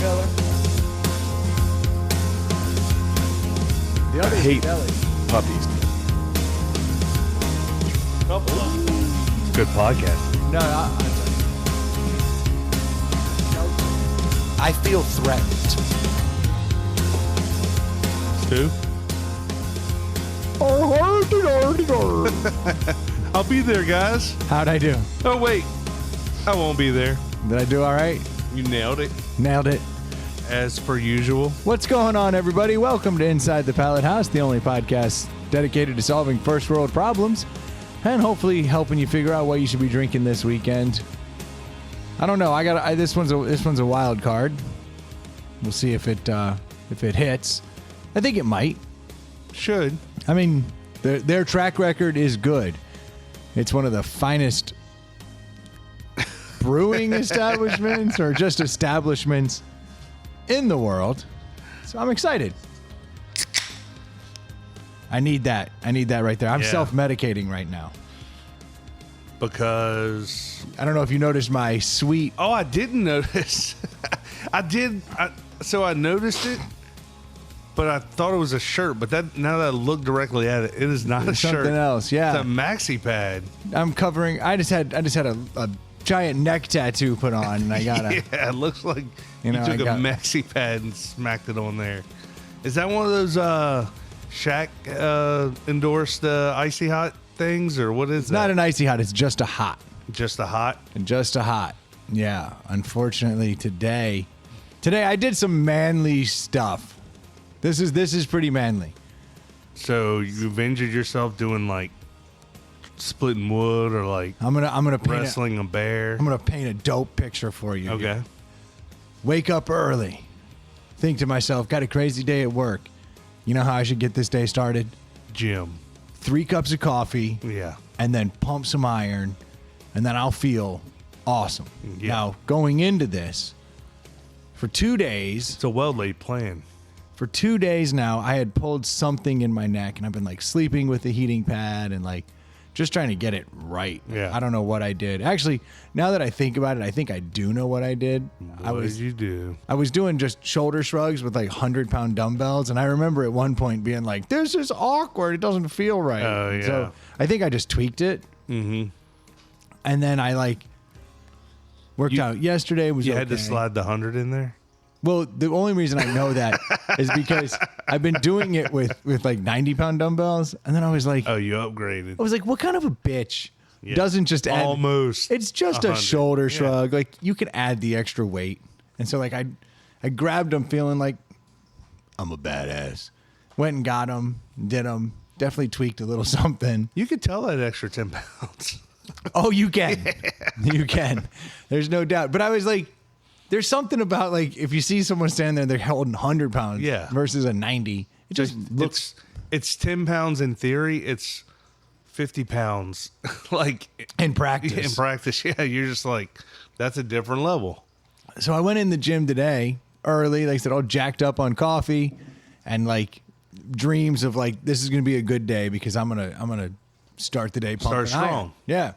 Miller. The other hate belly. puppies. Couple of them. It's a good podcast. No, I feel threatened. Stu? I'll be there, guys. how'd I do? Oh, wait. I won't be there. Did I do all right? You nailed it, Nailed it. as per usual. What's going on, everybody? Welcome to Inside the Pallet House, the only podcast dedicated to solving first world problems and hopefully helping you figure out what you should be drinking this weekend. I don't know. This one's a wild card. We'll see if it hits. I think it might. Should. I mean, their track record is good. It's one of the finest brewing establishments or just establishments in the world. So I'm excited. I need that right there. I'm Yeah. self-medicating right now. Because... I don't know if you noticed my sweet... Oh, I didn't notice. I did. So I noticed it, but I thought it was a shirt. But now that I look directly at it, it is not a shirt. Something else, yeah. It's a maxi pad. I'm covering... I just had a giant neck tattoo put on, and I got a... Yeah, it looks like You know, you took I a got- maxi pad and smacked it on there. Is that one of those Shaq endorsed icy hot things, or what is It's that? not an icy hot. It's just a hot. Just a hot? Just a hot. Yeah. Unfortunately, today I did some manly stuff. This is pretty manly. So you've injured yourself doing like splitting wood or like I'm gonna paint wrestling a bear? I'm gonna paint a dope picture for you. Okay. Wake up early. Think to myself, got a crazy day at work. You know how I should get this day started? Gym. 3 cups of coffee, Yeah. and then pump some iron, and then I'll feel awesome. Yeah. Now, going into this, for 2 days, It's a well-laid plan. for 2 days now, I had pulled something in my neck, and I've been like sleeping with the heating pad and like just trying to get it right. Yeah. I don't know what I did. Actually, now that I think about it, I think I do know what I did. What did you do? I was doing just shoulder shrugs with like 100-pound dumbbells, and I remember at one point being like, "This is awkward. It doesn't feel right." Oh, yeah. So I think I just tweaked it, Mm-hmm. and then I like worked out yesterday. Was You had to okay. slide the 100 in there? Well, the only reason I know that is because I've been doing it with like 90-pound dumbbells, and then I was like, Oh, you upgraded. what kind of a bitch Yeah. doesn't just add? Almost. It's just a 100. shoulder Yeah. shrug. Like you can add the extra weight, and so like I grabbed them feeling like I'm a badass. Went and got them, did them. Definitely tweaked a little something. You could tell that extra 10 pounds. Oh, you can. You can. There's no doubt. But I was like, there's something about like if you see someone standing there, they're holding 100 pounds Yeah. versus a 90. It just looks. It's 10 pounds in theory. It's 50 pounds. Like In practice. in practice. Yeah. You're just like, that's a different level. So I went in the gym today early, like I said, all jacked up on coffee and like dreams of like, this is going to be a good day because I'm going to start the day pumping Start iron. strong. Yeah.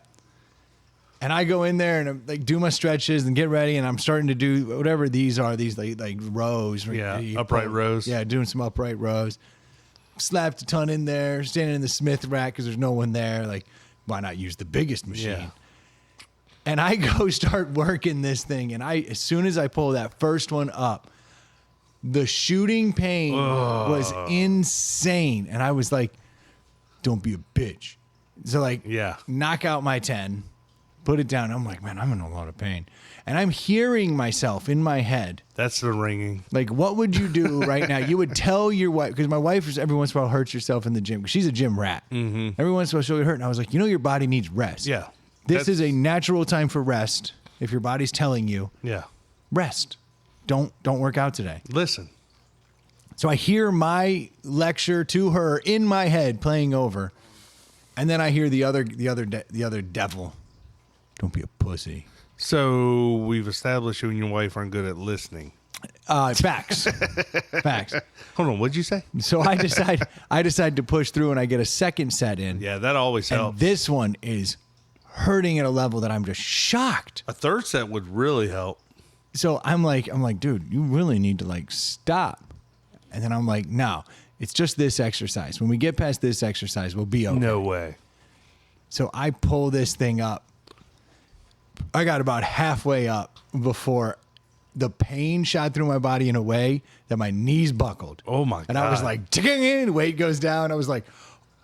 And I go in there and I'm, like do my stretches and get ready, and I'm starting to do whatever these are, these like rows. where Yeah, you upright pull- rows. Yeah, doing some upright rows. Slapped a ton in there, standing in the Smith rack because there's no one there. Like, why not use the biggest machine? Yeah. And I go start working this thing, and as soon as I pull that first one up, the shooting pain was insane. And I was like, don't be a bitch. So like, Yeah. knock out my 10, put it down. I'm like, man, I'm in a lot of pain. And I'm hearing myself in my head. That's the ringing. Like, what would you do right now? You would tell your wife, because my wife is every once in a while hurts herself in the gym. 'Cause she's a gym rat. Mm-hmm. Every once in a while she'll get hurt. And I was like, you know, your body needs rest. Yeah. This is a natural time for rest. If your body's telling you, Yeah. rest. Don't work out today. Listen. So I hear my lecture to her in my head playing over, and then I hear the other devil. Don't be a pussy. So we've established you and your wife aren't good at listening. Facts. Facts. Hold on. What'd you say? So I decide to push through, and I get a second set in. Yeah, that always And helps. this one is hurting at a level that I'm just shocked. A third set would really help. So I'm like, dude, you really need to like stop. And then I'm like, no, it's just this exercise. When we get past this exercise, we'll be okay. No way. So I pull this thing up. I got about halfway up before the pain shot through my body in a way that my knees buckled. Oh my God. And I was like, "Ting!" Weight goes down. I was like,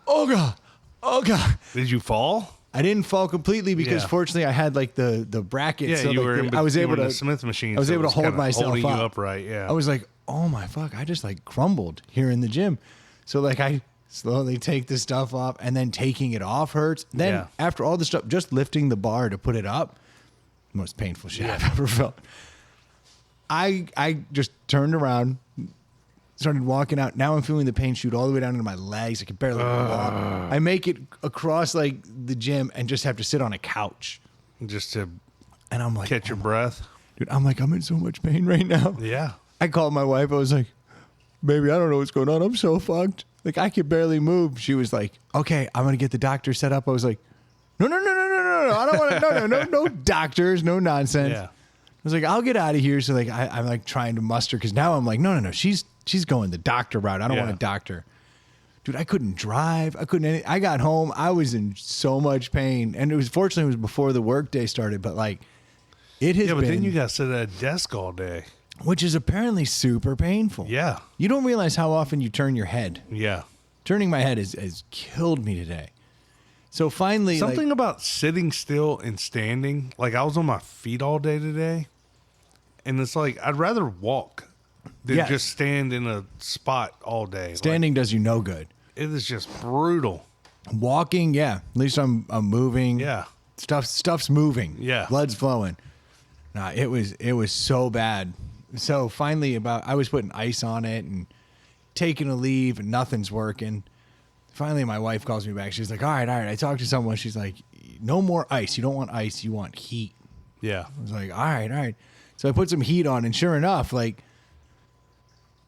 oh God, oh God. Did you fall? I didn't fall completely because fortunately I had like the bracket. Yeah, so you like were in, I was you able were in to the Smith machine. I was so able it to hold kinda myself holding up. you upright. Yeah. I was like, oh my fuck, I just like crumbled here in the gym. So like I slowly take the stuff off, and then taking it off hurts. Then after all the stuff, just lifting the bar to put it up, most painful shit I've ever felt. I just turned around, started walking out. Now I'm feeling the pain shoot all the way down into my legs. I can barely walk. I make it across like the gym and just have to sit on a couch. Just to And I'm like, catch your breath. dude, I'm in so much pain right now. Yeah. I called my wife. I was like, baby, I don't know what's going on. I'm so fucked. Like, I could barely move. She was like, okay, I'm going to get the doctor set up. I was like, no. I don't want to, no doctors, no nonsense. Yeah. I was like, I'll get out of here. So like, I'm like trying to muster because now I'm like, no. She's going the doctor route. I don't want a doctor. Dude, I couldn't drive. I got home. I was in so much pain. And fortunately, it was before the work day started, but like, it has been. Yeah, but then you got to sit at a desk all day. Which is apparently super painful. Yeah. You don't realize how often you turn your head. Yeah. Turning my head has killed me today. So finally, Something about sitting still and standing. Like, I was on my feet all day today. And it's like, I'd rather walk than just stand in a spot all day. Standing does you no good. It is just brutal. Walking, yeah. At least I'm moving. Yeah. Stuff's moving. Yeah. Blood's flowing. Nah, it was so bad. So finally, I was putting ice on it and taking a leave, and nothing's working. Finally, my wife calls me back. She's like, all right. I talked to someone. She's like, no more ice. You don't want ice. You want heat. Yeah. I was like, all right. So I put some heat on, and sure enough, like,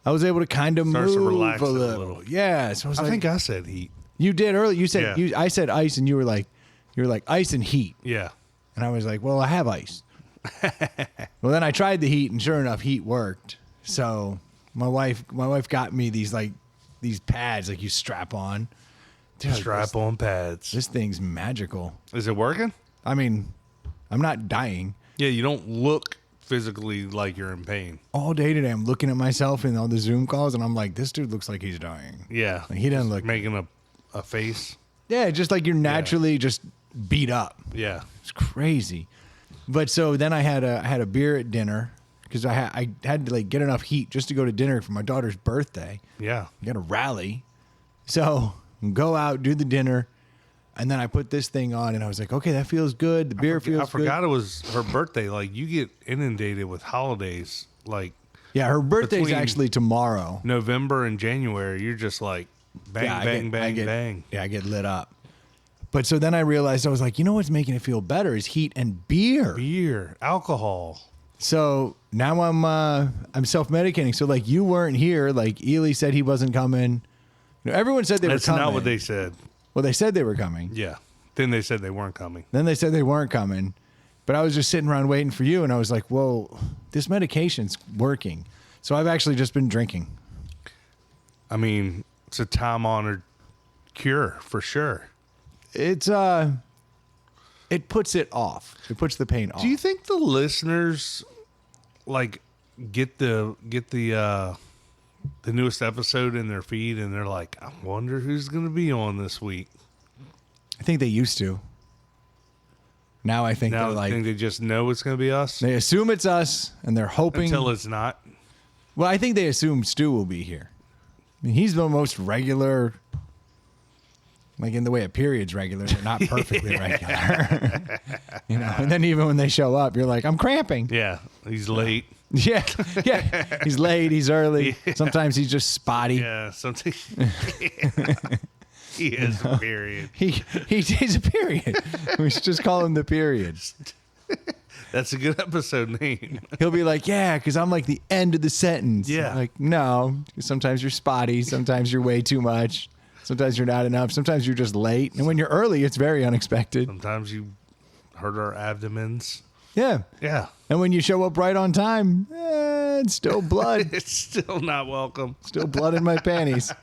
I was able to kind of Starts to move relax a it a little. little. Yeah. So I think I said heat. You did earlier. You said Yeah. I said ice, and you were like ice and heat. Yeah. And I was like, well, I have ice. Well, then I tried the heat, and sure enough, heat worked. So my wife got me these pads like you strap on. Dude, Strap on pads. This thing's magical. Is it working? I mean, I'm not dying. Yeah, you don't look physically like you're in pain. All day today, I'm looking at myself in all the Zoom calls, and I'm like, this dude looks like he's dying. Yeah. Like, he doesn't look making a face. Yeah, just like you're naturally just beat up. Yeah. It's crazy. But so then I had a beer at dinner because I had to like get enough heat just to go to dinner for my daughter's birthday. Yeah. Got a rally. So go out, do the dinner, and then I put this thing on, and I was like, okay, that feels good. The beer feels good. I forgot it was her birthday. Like, you get inundated with holidays. Like, yeah, her birthday's between actually tomorrow. November and January, you're just like bang, bang. Yeah, I get lit up. But so then I realized, I was like, you know what's making it feel better is heat and beer. Beer, alcohol. So now I'm self-medicating. So like you weren't here. Like Ely said he wasn't coming. You know, everyone said they were coming. That's not what they said. Well, they said they were coming. Yeah. Then they said they weren't coming. Then they said they weren't coming. But I was just sitting around waiting for you, and I was like, well, this medication's working. So I've actually just been drinking. I mean, it's a time-honored cure for sure. It's it puts it off. It puts the pain off. Do you think the listeners like get the newest episode in their feed and they're like, I wonder who's going to be on this week? I think they used to. Now I think Now they're like, I think they just know it's going to be us they assume it's us, and they're hoping until it's not. Well, I think they assume Stu will be here. I mean, he's the most regular, like in the way a period's regular, but not perfectly regular. You know, and then even when they show up, you're like, I'm cramping. Yeah, he's late. Yeah. He's late. He's early. Yeah. Sometimes he's just spotty. Yeah, something. He has a period. He's a period. We should just call him the period. That's a good episode name. He'll be like, yeah, because I'm like the end of the sentence. Yeah. Like, no. Sometimes you're spotty. Sometimes you're way too much. Sometimes you're not enough. Sometimes you're just late. And when you're early, it's very unexpected. Sometimes you hurt our abdomens. Yeah. Yeah. And when you show up right on time, it's still blood. It's still not welcome. Still blood in my panties.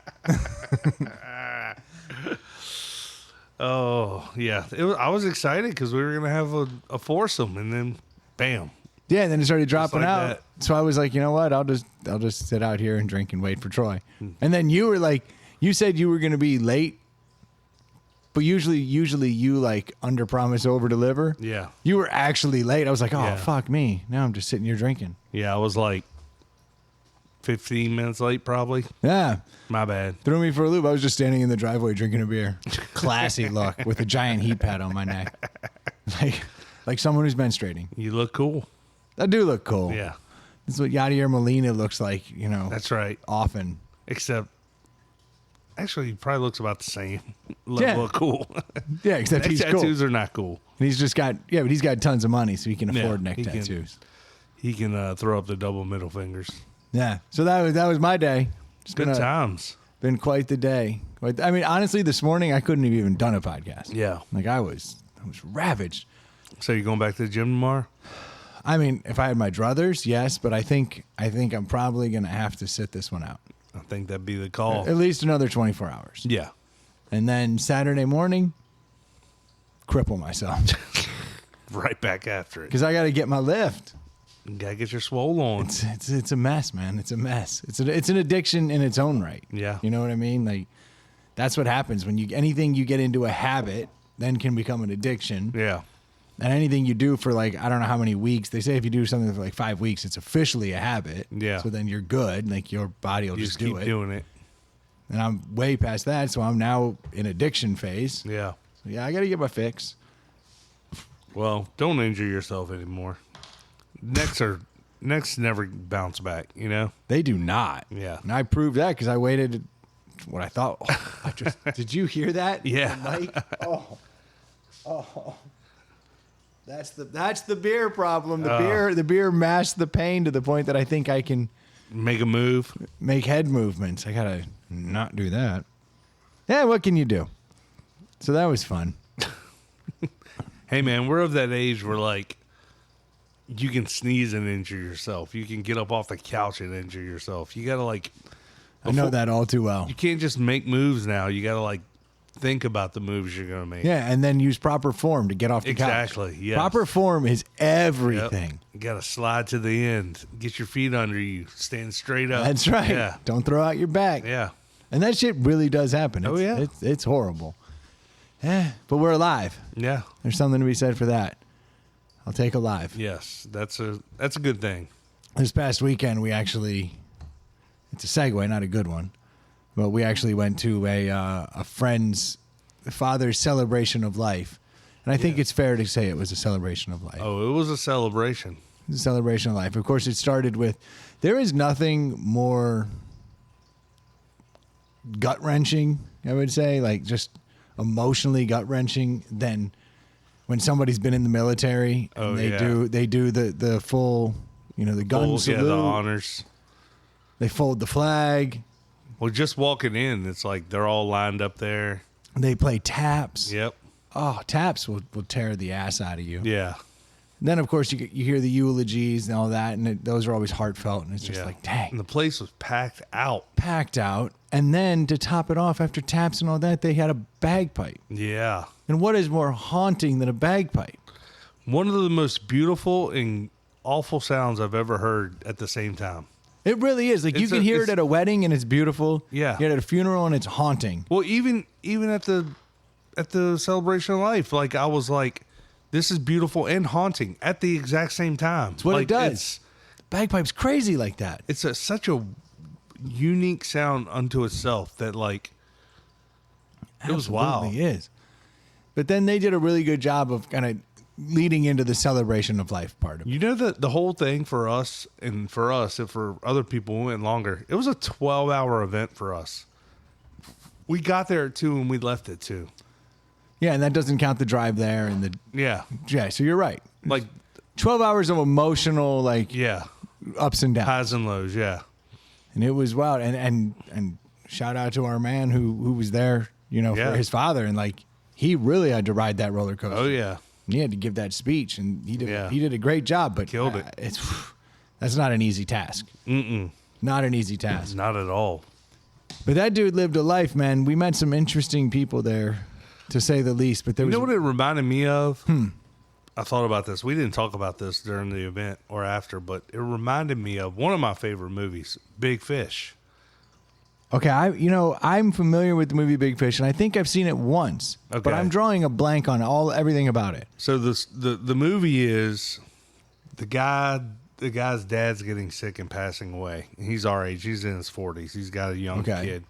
Oh, yeah. I was excited because we were going to have a foursome, and then bam. Yeah, and then it started dropping like out. that. So I was like, you know what? I'll just sit out here and drink and wait for Troy. And then you were like, you said you were going to be late, but usually you like under promise over deliver. Yeah. You were actually late. I was like, oh, Yeah. fuck me. Now I'm just sitting here drinking. Yeah, I was like 15 minutes late probably. Yeah. My bad. Threw me for a loop. I was just standing in the driveway drinking a beer. Classy look with a giant heat pad on my neck. Like someone who's menstruating. You look cool. I do look cool. Yeah. This is what Yadier Molina looks like, That's right. often. Except, actually, he probably looks about the same level of cool. Yeah, except Neck he's tattoos cool. are not cool. And he's just got, but he's got tons of money, so he can afford neck he can- tattoos. He can throw up the double middle fingers. Yeah. So that was my day. It's Good times. Been quite the day. I mean, honestly, this morning I couldn't have even done a podcast. Yeah. Like I was ravaged. So you going back to the gym tomorrow? I mean, if I had my druthers, yes, but I think I'm probably gonna have to sit this one out. I think that'd be the call. At least another 24 hours. Yeah. And then Saturday morning, cripple myself. Right back after it. Because I got to get my lift. You gotta get your swole on. It's a mess, man. It's a mess. It's an addiction in its own right. Yeah. You know what I mean? Like that's what happens when anything you get into a habit then can become an addiction. Yeah. And anything you do for like, I don't know how many weeks, they say if you do something for like 5 weeks, it's officially a habit. Yeah. So then you're good. Like your body will You just just do keep it. doing it. And I'm way past that. So I'm now in addiction phase. Yeah. So yeah, I got to get my fix. Well, don't injure yourself anymore. Necks never bounce back, you know? They do not. Yeah. And I proved that because I waited what I thought. Did you hear that? Yeah. Mike? That's the beer problem. The beer masked the pain to the point that I think I can Make a move. make head movements. I gotta not do that. Yeah, what can you do? So that was fun. Hey, man, we're of that age where, like, you can sneeze and injure yourself. You can get up off the couch and injure yourself. You got to, like... I know that all too well. You can't just make moves now. You got to, like, think about the moves you're going to make. Yeah, and then use proper form to get off the couch. Exactly, yes. Proper form is Yep. everything. You got to slide to the end. Get your feet under you. Stand straight up. That's right. Yeah. Don't throw out your back. Yeah. And that shit really does happen. Oh, yeah. It's horrible. Yeah, but we're alive. Yeah. There's something to be said for that. I'll take alive. Yes. That's a good thing. This past weekend, we actually, it's a segue, not a good one, but we actually went to a friend's father's celebration of life. And I think it's fair to say it was a celebration of life. Oh, it was a celebration. It was a celebration of life. Of course, it started with, there is nothing more gut-wrenching, I would say, like just emotionally gut-wrenching than when somebody's been in the military and Oh, they yeah. do the full, the gun Full, salute. yeah, the honors. They fold the flag. Well, just walking in, it's like they're all lined up there. They play taps. Yep. Oh, taps will tear the ass out of you. Yeah. Then, of course, you hear the eulogies and all that, and those are always heartfelt, and it's just Yeah. like, dang. And the place was packed out. Packed out. And then to top it off, after taps and all that, they had a bagpipe. Yeah. And what is more haunting than a bagpipe? One of the most beautiful and awful sounds I've ever heard at the same time. It really is. Like, you can hear it at a wedding, and it's beautiful. Yeah. You hear it at a funeral, and it's haunting. Well, even at the celebration of life, like I was like, this is beautiful and haunting at the exact same time. It's what like, it does. Bagpipe's crazy like that. It's such a unique sound unto itself that, like, it was wild. Absolutely is. But then they did a really good job of kind of leading into the celebration of life part of it. You know that the whole thing for us and for other people who went longer, it was a 12-hour event for us. We got there at 2 and we left at 2. Yeah, and that doesn't count the drive there and the Yeah. so you're right. Like 12 hours of emotional yeah. ups and downs. Highs and lows, yeah. And it was wild. And shout out to our man who was there, Yeah. for his father, and like he really had to ride that roller coaster. Oh yeah. He had to give that speech, and he did. Yeah. He did a great job, but Killed it. That's not an easy task. Not an easy task. Not at all. But that dude lived a life, man. We met some interesting people there, to say the least. But there You was know what it reminded me of? I thought about this. We didn't talk about this during the event or after, but it reminded me of one of my favorite movies, Big Fish. Okay, I'm familiar with the movie Big Fish, and I think I've seen it once. Okay. But I'm drawing a blank on everything about it. So the movie is the guy's dad's getting sick and passing away. He's our age. He's in his 40s. He's got a young kid,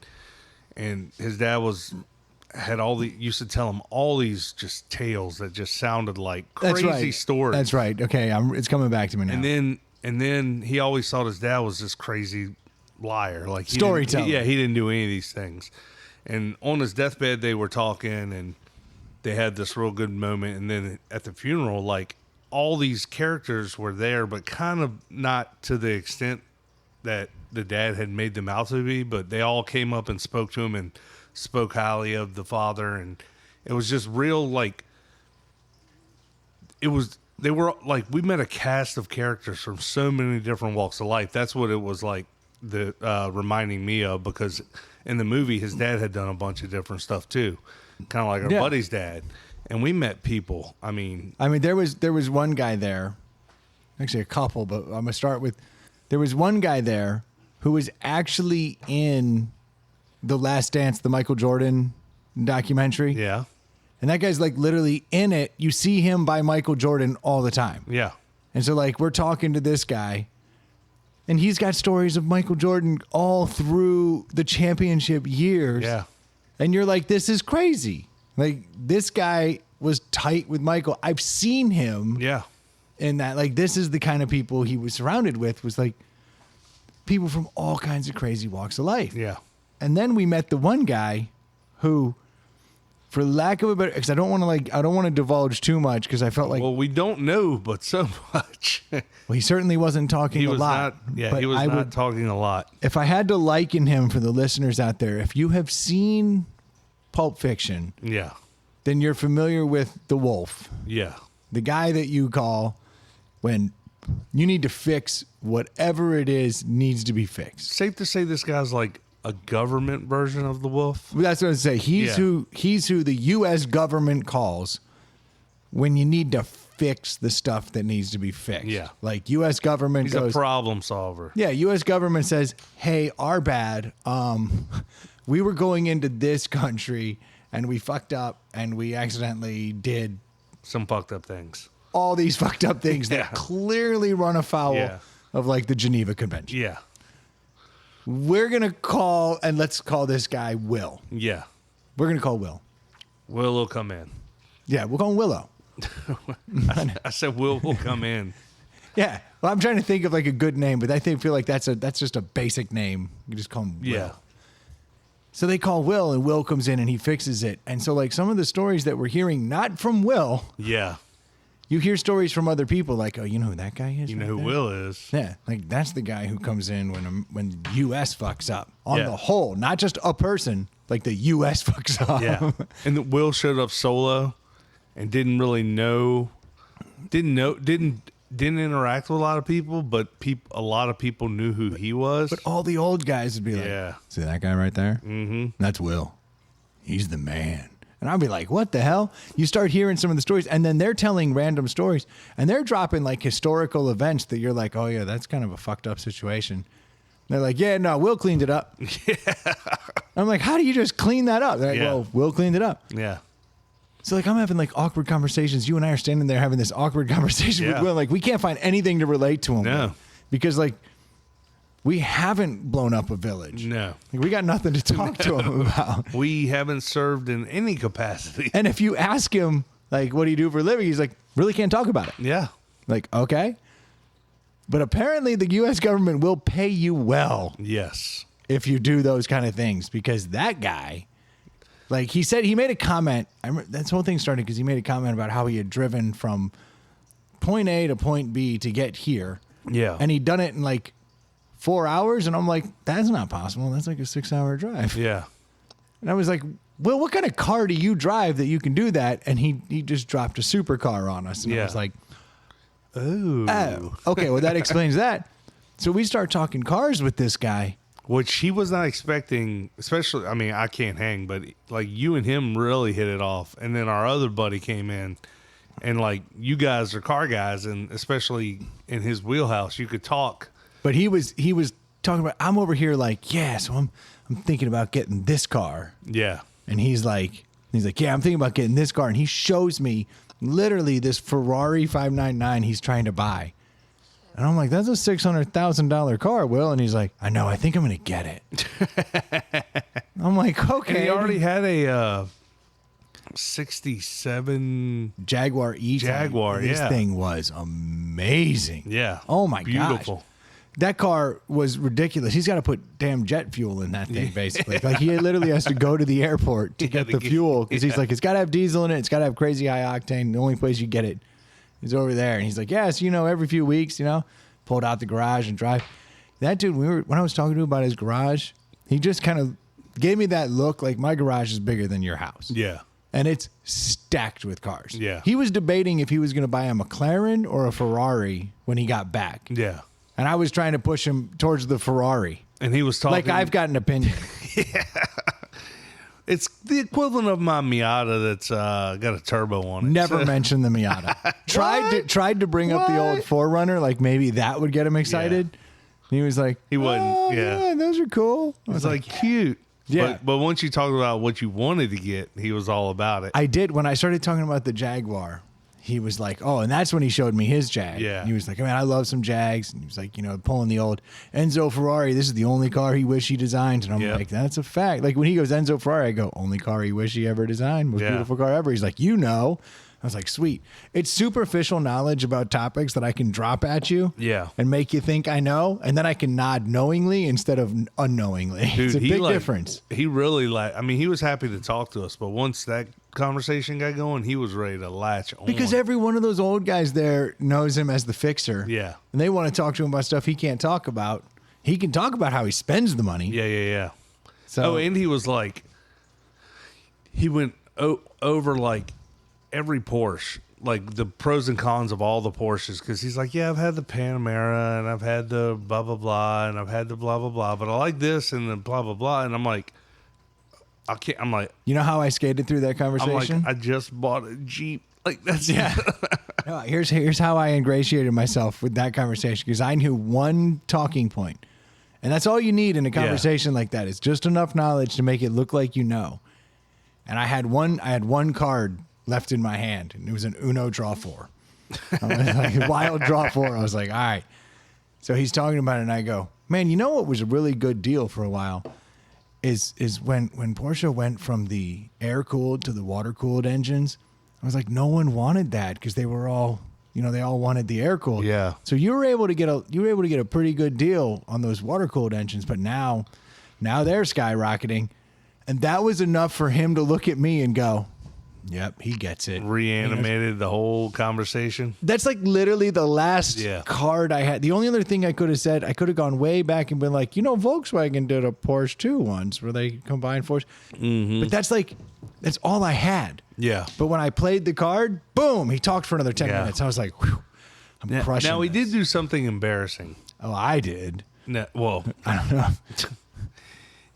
and his dad used to tell him all these just tales that just sounded like crazy stories. That's right. Okay, it's coming back to me now. And then he always thought his dad was this crazy liar, like storyteller. He didn't do any of these things. And on his deathbed, they were talking, and they had this real good moment. And then at the funeral, like all these characters were there, but kind of not to the extent that the dad had made them out to be. But they all came up and spoke to him and spoke highly of the father, and it was just real. Like they were like, we met a cast of characters from so many different walks of life. That's what it was like. Reminding me of, because in the movie his dad had done a bunch of different stuff too, kind of like our buddy's dad, and we met people. I mean there was one guy there, actually a couple, but I'm gonna start with, there was one guy there who was actually in The Last Dance, the Michael Jordan documentary. Yeah. And that guy's like literally in it. You see him by Michael Jordan all the time. Yeah. And so like we're talking to this guy, and he's got stories of Michael Jordan all through the championship years. Yeah. And you're like, this is crazy. Like, this guy was tight with Michael. I've seen him. Yeah. In that, like, this is the kind of people he was surrounded with, was like people from all kinds of crazy walks of life. Yeah. And then we met the one guy who, for lack of a better, because I don't want to divulge too much, because I felt like, well, we don't know, but so much. well, he certainly wasn't talking a lot. He was not talking a lot. If I had to liken him for the listeners out there, if you have seen Pulp Fiction, Yeah. then you're familiar with the wolf, Yeah. the guy that you call when you need to fix whatever it is needs to be fixed. Safe to say this guy's like a government version of the wolf. That's what I say. He's who the U.S. government calls when you need to fix the stuff that needs to be fixed. Yeah. Like U.S. government He's goes, a problem solver. yeah, U.S. government says, hey, our bad. We were going into this country and we fucked up and we accidentally did Some fucked up things. all these fucked up things that clearly run afoul of like the Geneva Convention. Yeah. We're going to call, and let's call this guy Will. Yeah. We're going to call Will. Will will come in. Yeah, we'll call him Willow. I said Will come in. Yeah. Well, I'm trying to think of like a good name, but I feel like that's just a basic name. You just call him Will. Yeah. So they call Will, and Will comes in and he fixes it. And so like some of the stories that we're hearing, not from Will, Yeah. you hear stories from other people like, oh, you know who that guy is? You know right who there? Will is. Yeah, like that's the guy who comes in when U.S. fucks up on Yeah. the whole, not just a person. Like the U.S. fucks up. Yeah. And that Will showed up solo and didn't interact with a lot of people, but a lot of people knew who he was. But all the old guys would be like, Yeah. see that guy right there? Mm-hmm. That's Will. He's the man. And I'd be like, what the hell? You start hearing some of the stories, and then they're telling random stories, and they're dropping like historical events that you're like, oh, yeah, that's kind of a fucked up situation. They're like, yeah, no, Will cleaned it up. Yeah. I'm like, how do you just clean that up? They're like, well, Will cleaned it up. Yeah. So like I'm having like awkward conversations. You and I are standing there having this awkward conversation with Will. Like we can't find anything to relate to him. No. With, because like we haven't blown up a village. No. Like, we got nothing to talk to him about. We haven't served in any capacity. And if you ask him like, what do you do for a living? He's like, really can't talk about it. Yeah. Like, okay. But apparently the U.S. government will pay you well. Yes. If you do those kind of things, because that guy, like he said, he made a comment. This whole thing started because he made a comment about how he had driven from point A to point B to get here. Yeah. And he'd done it in like 4 hours. And I'm like, that's not possible. That's like a 6-hour drive. Yeah. And I was like, well, what kind of car do you drive that you can do that? And he just dropped a supercar on us. And I was like, oh, okay. Well, that explains that. So we start talking cars with this guy. Which he was not expecting, especially, I mean, I can't hang, but like you and him really hit it off. And then our other buddy came in, and like you guys are car guys, and especially in his wheelhouse, you could talk. But he was talking about, I'm over here like, yeah, so I'm thinking about getting this car. Yeah. And he's like, yeah, I'm thinking about getting this car. And he shows me literally this Ferrari 599 he's trying to buy. And I'm like, that's a $600,000 car, Will. And he's like, I know, I think I'm going to get it. I'm like, okay. And he already had a 67 Jaguar E. Jaguar, This thing was amazing. Yeah. Oh, my Beautiful. gosh. That car was ridiculous. He's got to put damn jet fuel in that thing, basically. Like, he literally has to go to the airport to get the fuel because he's like, it's got to have diesel in it. It's got to have crazy high octane. The only place you get it is over there. And he's like, yes, every few weeks, pulled out the garage and drive. That dude, when I was talking to him about his garage, he just kind of gave me that look like my garage is bigger than your house. Yeah. And it's stacked with cars. Yeah. He was debating if he was going to buy a McLaren or a Ferrari when he got back. Yeah. And I was trying to push him towards the Ferrari. And he was talking. Like, I've got an opinion. It's the equivalent of my Miata that's got a turbo on it. Never mentioned the Miata. Tried to bring up the old 4Runner, like maybe that would get him excited. Yeah. He was like, he wouldn't. Oh, yeah, those are cool. I was like, cute. Yeah. But once you talked about what you wanted to get, he was all about it. I did. When I started talking about the Jaguar, he was like, oh, and that's when he showed me his Jag. Yeah. And he was like, man, I love some Jags. And he was like, pulling the old Enzo Ferrari. This is the only car he wished he designed. And I'm like, that's a fact. Like, when he goes Enzo Ferrari, I go, only car he wished he ever designed. Most beautiful car ever. He's like, I was like, sweet. It's superficial knowledge about topics that I can drop at you and make you think I know. And then I can nod knowingly instead of unknowingly. Dude, it's a big difference. He really he was happy to talk to us. But once that conversation got going, he was ready to latch on. Because every one of those old guys there knows him as the fixer. Yeah. And they want to talk to him about stuff he can't talk about. He can talk about how he spends the money. Yeah. So, and he was like, he went over like every Porsche, like the pros and cons of all the Porsches, because he's like, yeah, I've had the Panamera and I've had the blah blah blah and I've had the blah blah blah, but I like this and the blah blah blah, and I'm like, I can't. I'm like, you know how I skated through that conversation? I'm like, I just bought a Jeep. Like, that's No, here's how I ingratiated myself with that conversation, because I knew one talking point, and that's all you need in a conversation like that. It's just enough knowledge to make it look like you know. And I had one card left in my hand, and it was an Uno draw 4. I was like, wild draw 4. I was like, all right. So he's talking about it, and I go, man, you know what was a really good deal for a while is when Porsche went from the air-cooled to the water-cooled engines. I was like, no one wanted that because they were all, they all wanted the air-cooled. Yeah. So you were able to get a pretty good deal on those water-cooled engines, but now they're skyrocketing. And that was enough for him to look at me and go, yep, he gets it. Reanimated the whole conversation. That's like literally the last card I had. The only other thing I could have said, I could have gone way back and been like, Volkswagen did a Porsche 2 once where they combined force. Mm-hmm. But that's all I had. Yeah. But when I played the card, boom, he talked for another 10 minutes. I was like, whew, I'm crushing Now, he this. did do something embarrassing. Oh, I did. No, well, I don't know.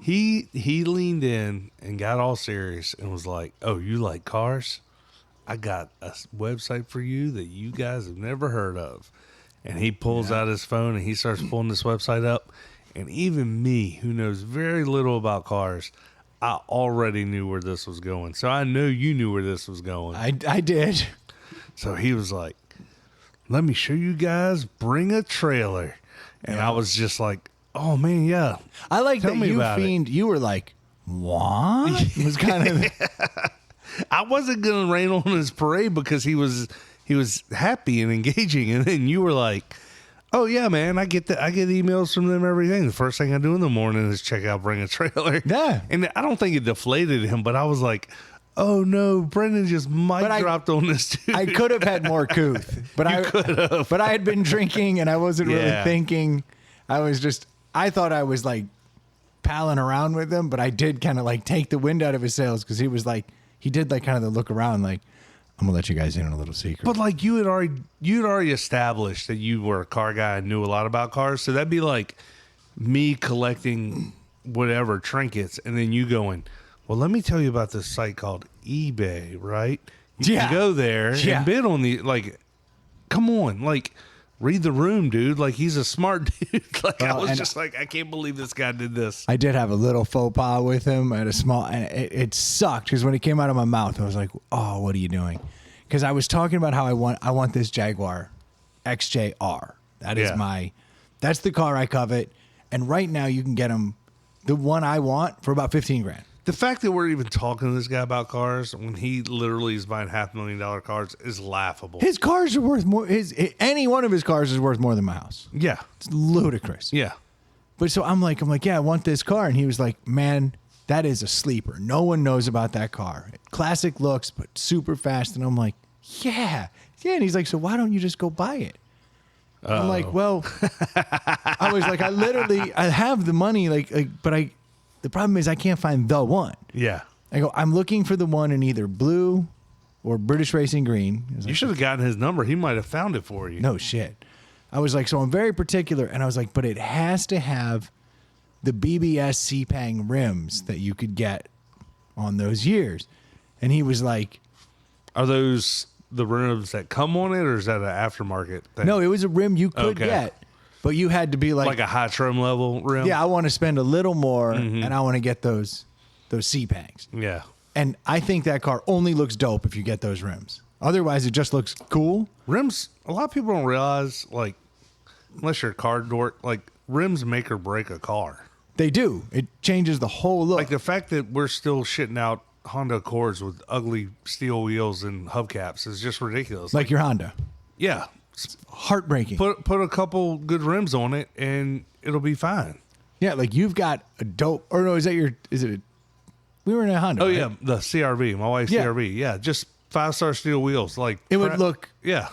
He leaned in and got all serious and was like, oh, you like cars? I got a website for you that you guys have never heard of. And he pulls out his phone and he starts pulling this website up. And even me, who knows very little about cars, I already knew where this was going. So I know you knew where this was going. I did. So he was like, let me show you guys, bring a trailer. And I was just like, oh, man, yeah. I like Tell that me you about fiend. You were like, what? It was kind of. I wasn't going to rain on his parade because he was happy and engaging. And then you were like, oh, yeah, man, I get emails from them every day. The first thing I do in the morning is check out Bring a Trailer. Yeah. And I don't think it deflated him, but I was like, oh, no, Brendan just dropped on this dude. I could have had more couth, but I had been drinking and I wasn't really thinking. I thought I was like palling around with him, but I did kind of like take the wind out of his sails because he did like kind of the look around like, I'm gonna let you guys in on a little secret. But like you'd already established that you were a car guy and knew a lot about cars, so that'd be like me collecting whatever trinkets, and then you going, well, let me tell you about this site called eBay, right? You can go there and bid on the, like, come on, like, read the room, dude. Like, he's a smart dude. Like, I was just like, I can't believe this guy did this. I did have a little faux pas with him at a small, and it sucked because when it came out of my mouth, I was like, oh, what are you doing? Because I was talking about how I want this Jaguar XJR. That is that's the car I covet. And right now you can get him, the one I want, for about $15,000. The fact that we're even talking to this guy about cars when he literally is buying $500,000 cars is laughable. His cars are worth more. Any one of his cars is worth more than my house. Yeah. It's ludicrous. Yeah. But so I'm like, yeah, I want this car. And he was like, man, that is a sleeper. No one knows about that car. Classic looks, but super fast. And I'm like, yeah. And he's like, so why don't you just go buy it? I'm like, well, I was like, I have the money, but the problem is I can't find the one. Yeah. I go, I'm looking for the one in either blue or British Racing Green. You should have gotten his number. He might have found it for you. No shit. I was like, so I'm very particular. And I was like, but it has to have the BBS C-Pang rims that you could get on those years. And he was like, are those the rims that come on it, or is that an aftermarket thing? no, it was a rim you could get, but you had to be like a high trim level rim. Yeah, I want to spend a little more, and I want to get those C-Pangs. Yeah. And I think that car only looks dope if you get those rims. Otherwise, it just looks cool. Rims, a lot of people don't realize, like, unless you're a car dork, like, rims make or break a car. They do. It changes the whole look. Like, the fact that we're still shitting out Honda Accords with ugly steel wheels and hubcaps is just ridiculous. Like your Honda. Yeah. Heartbreaking. Put a couple good rims on it, and it'll be fine. Yeah, like you've got a dope, or no, we were in a Honda, Oh, right? yeah, the CRV, my wife's CRV. Yeah, just 5-star steel wheels. Like It would look, yeah.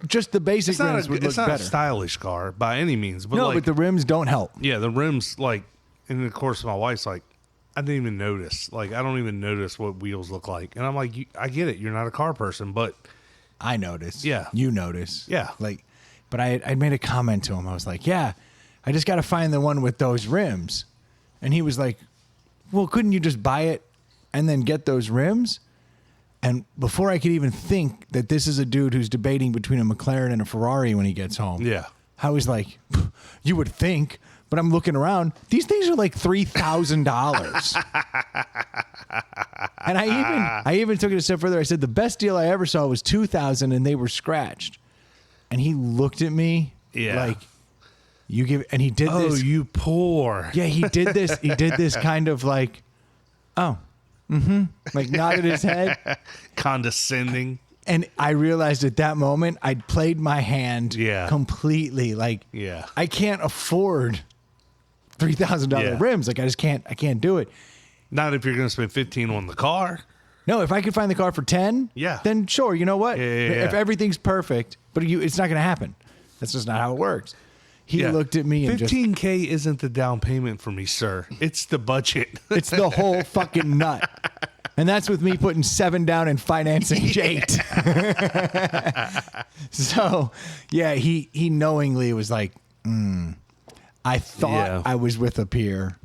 just the basic rims would look it's not better. a stylish car by any means. But No, like, but the rims don't help. yeah, the rims, like, and of course my wife's like, I didn't even notice. Like, I don't even notice what wheels look like. And I'm like, I get it. You're not a car person, but I notice. Yeah. You notice. Yeah. Like, but I made a comment to him. I was like, yeah, I just got to find the one with those rims. And he was like, well, couldn't you just buy it and then get those rims? And before I could even think that this is a dude who's debating between a McLaren and a Ferrari when he gets home. yeah. I was like, you would think, but I'm looking around. These things are like $3,000. And I even took it a step further. I said the best deal I ever saw was $2,000 and they were scratched. And he looked at me like, you give, and he did this. Oh, you poor. Yeah, he did this. He did this kind of like, oh, like nodded his head. Condescending. And I realized at that moment I'd played my hand completely. Like, I can't afford $3,000 rims. Like, I can't do it. Not if you're going to spend 15 on the car. No, if I could find the car for 10, then sure. You know what? If everything's perfect, but it's not going to happen. That's just not how it works. He looked at me and $15K isn't the down payment for me, sir. It's the budget. It's the whole fucking nut. And that's with me putting 7 down and financing 8. So, yeah, he knowingly was like, I thought I was with a peer.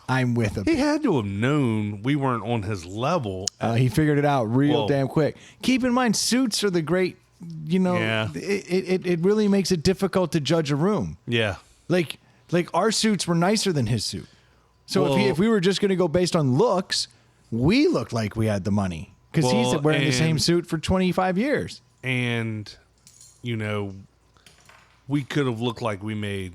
I'm with a peer. He had to have known we weren't on his level. He figured it out real damn quick. Keep in mind, suits are the great, it really makes it difficult to judge a room. Yeah. Like our suits were nicer than his suit. So if we were just going to go based on looks, we looked like we had the money because he's wearing the same suit for 25 years. And, we could have looked like we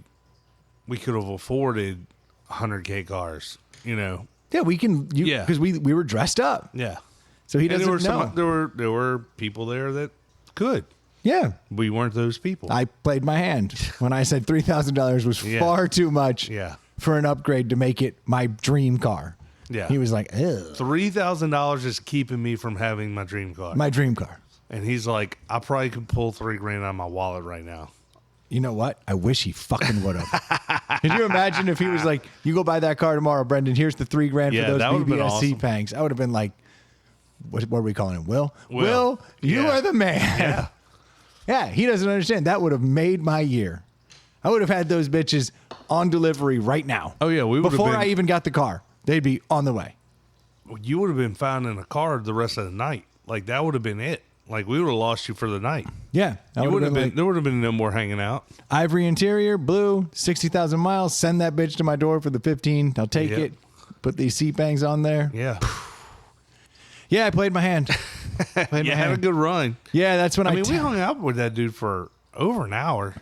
could have afforded 100K cars, Yeah, we can. Because we were dressed up. Yeah. So he doesn't know. There were people there that could. Yeah. We weren't those people. I played my hand when I said $3,000 was far too much for an upgrade to make it my dream car. Yeah. He was like, ew. $3,000 is keeping me from having my dream car. My dream car. And he's like, I probably could pull $3,000 out of my wallet right now. you know what? I wish he fucking would have. Could you imagine if he was like, you go buy that car tomorrow, Brendan, here's the $3,000 for those that would've been BBS awesome. seat pangs. I would have been like, what are we calling him? Will, you Yeah. are the man. Yeah. Yeah, he doesn't understand. That would have made my year. I would have had those bitches on delivery right now. Oh, yeah, we would have before been- I even got the car. They'd be on the way. You would have been found in a car the rest of the night. Like, that would have been it. Like, we would have lost you for the night. Yeah, that You would would have have been, like, there would have been no more hanging out. ivory interior, blue, 60,000 miles. Send that bitch to my door for the 15. I'll take Yep. it. Put these seat bangs on there. Yeah. Yeah, I played my hand. Played You my had a hand. good run. Yeah, that's when I mean, we hung out with that dude for over an hour.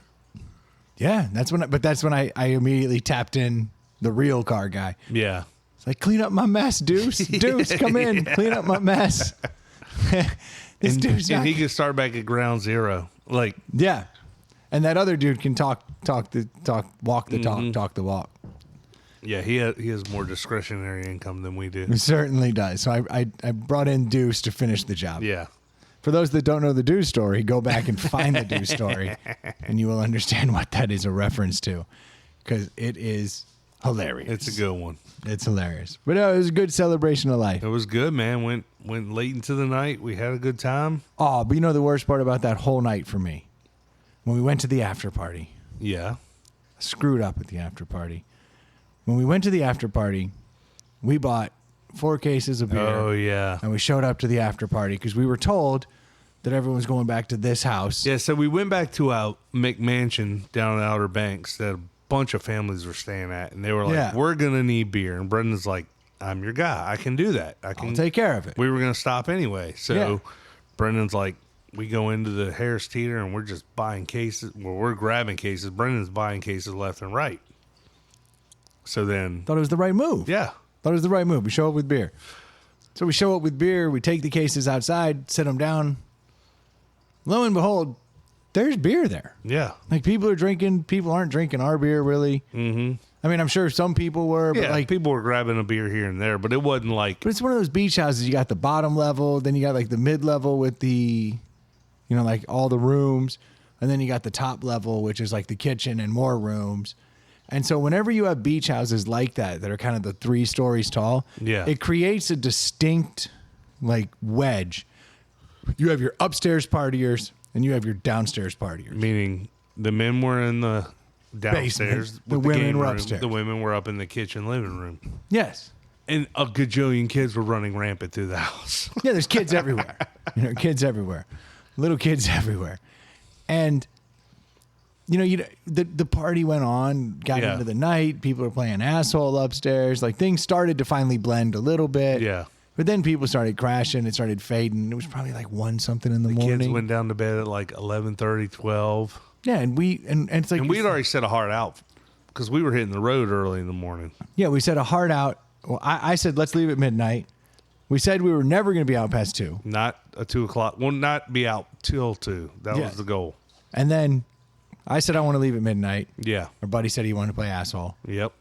Yeah, that's when I immediately tapped in the real car guy. Yeah. It's like, clean up my mess, Deuce. Deuce, come in, clean up my mess. This dude's And not. he could start back at ground zero. Like, Yeah, and that other dude can walk the walk. yeah, he has more discretionary income than we do. He certainly does. So I brought in Deuce to finish the job. Yeah. For those that don't know the Deuce story, go back and find the Deuce story, and you will understand what that is a reference to, because it is hilarious. It's a good one. It's hilarious. But no, it was a good celebration of life. It was good, man. Went late into the night. We had a good time. Oh, but you know the worst part about that whole night for me? When we went to the after party. Yeah. I screwed up at the after party. When we went to the after party, we bought 4 cases of beer. Oh, yeah. And we showed up to the after party because we were told that everyone was going back to this house. Yeah, so we went back to our McMansion down in Outer Banks that a bunch of families were staying at. And they were like, Yeah. we're going to need beer. And Brendan's like, I'm your guy. I can do that. I can I'll take care of it. We were going to stop anyway. So Yeah. Brendan's like, we go into the Harris Teeter and we're just buying cases. Well, we're grabbing cases. Brendan's buying cases left and right. So then, Thought it was the right move. yeah. Thought it was the right move. We show up with beer. So we show up with beer. We take the cases outside, sit them down. Lo and behold, there's beer there. Yeah. Like, people are drinking. People aren't drinking our beer, really. Mm-hmm. I mean, I'm sure some people were, but Yeah, like, people were grabbing a beer here and there, but it wasn't like, but it's one of those beach houses. You got the bottom level, then you got like the mid level with the, like all the rooms, and then you got the top level, which is like the kitchen and more rooms. And so whenever you have beach houses like that are kind of the 3 stories tall, Yeah. it creates a distinct like wedge. You have your upstairs partiers and you have your downstairs partiers. meaning the men were in the downstairs. Basement. The with women game were room. upstairs. The women were up in the kitchen living room. Yes. And a gajillion kids were running rampant through the house. Yeah, there's kids everywhere. Kids everywhere. Little kids everywhere. And the party went on, got Yeah. into the night. People were playing asshole upstairs. Like, things started to finally blend a little bit. Yeah. But then people started crashing. It started fading. It was probably like 1 something in the morning. Kids went down to bed at like 11:30, 12. Yeah, and it's like, And we'd already set a heart out because we were hitting the road early in the morning. yeah, we set a heart out. Well, I said, let's leave at midnight. We said we were never going to be out past 2. Not at 2 o'clock. Well, not be out till 2. That Yeah. was the goal. And then I said I want to leave at midnight. Yeah. Our buddy said he wanted to play asshole. Yep.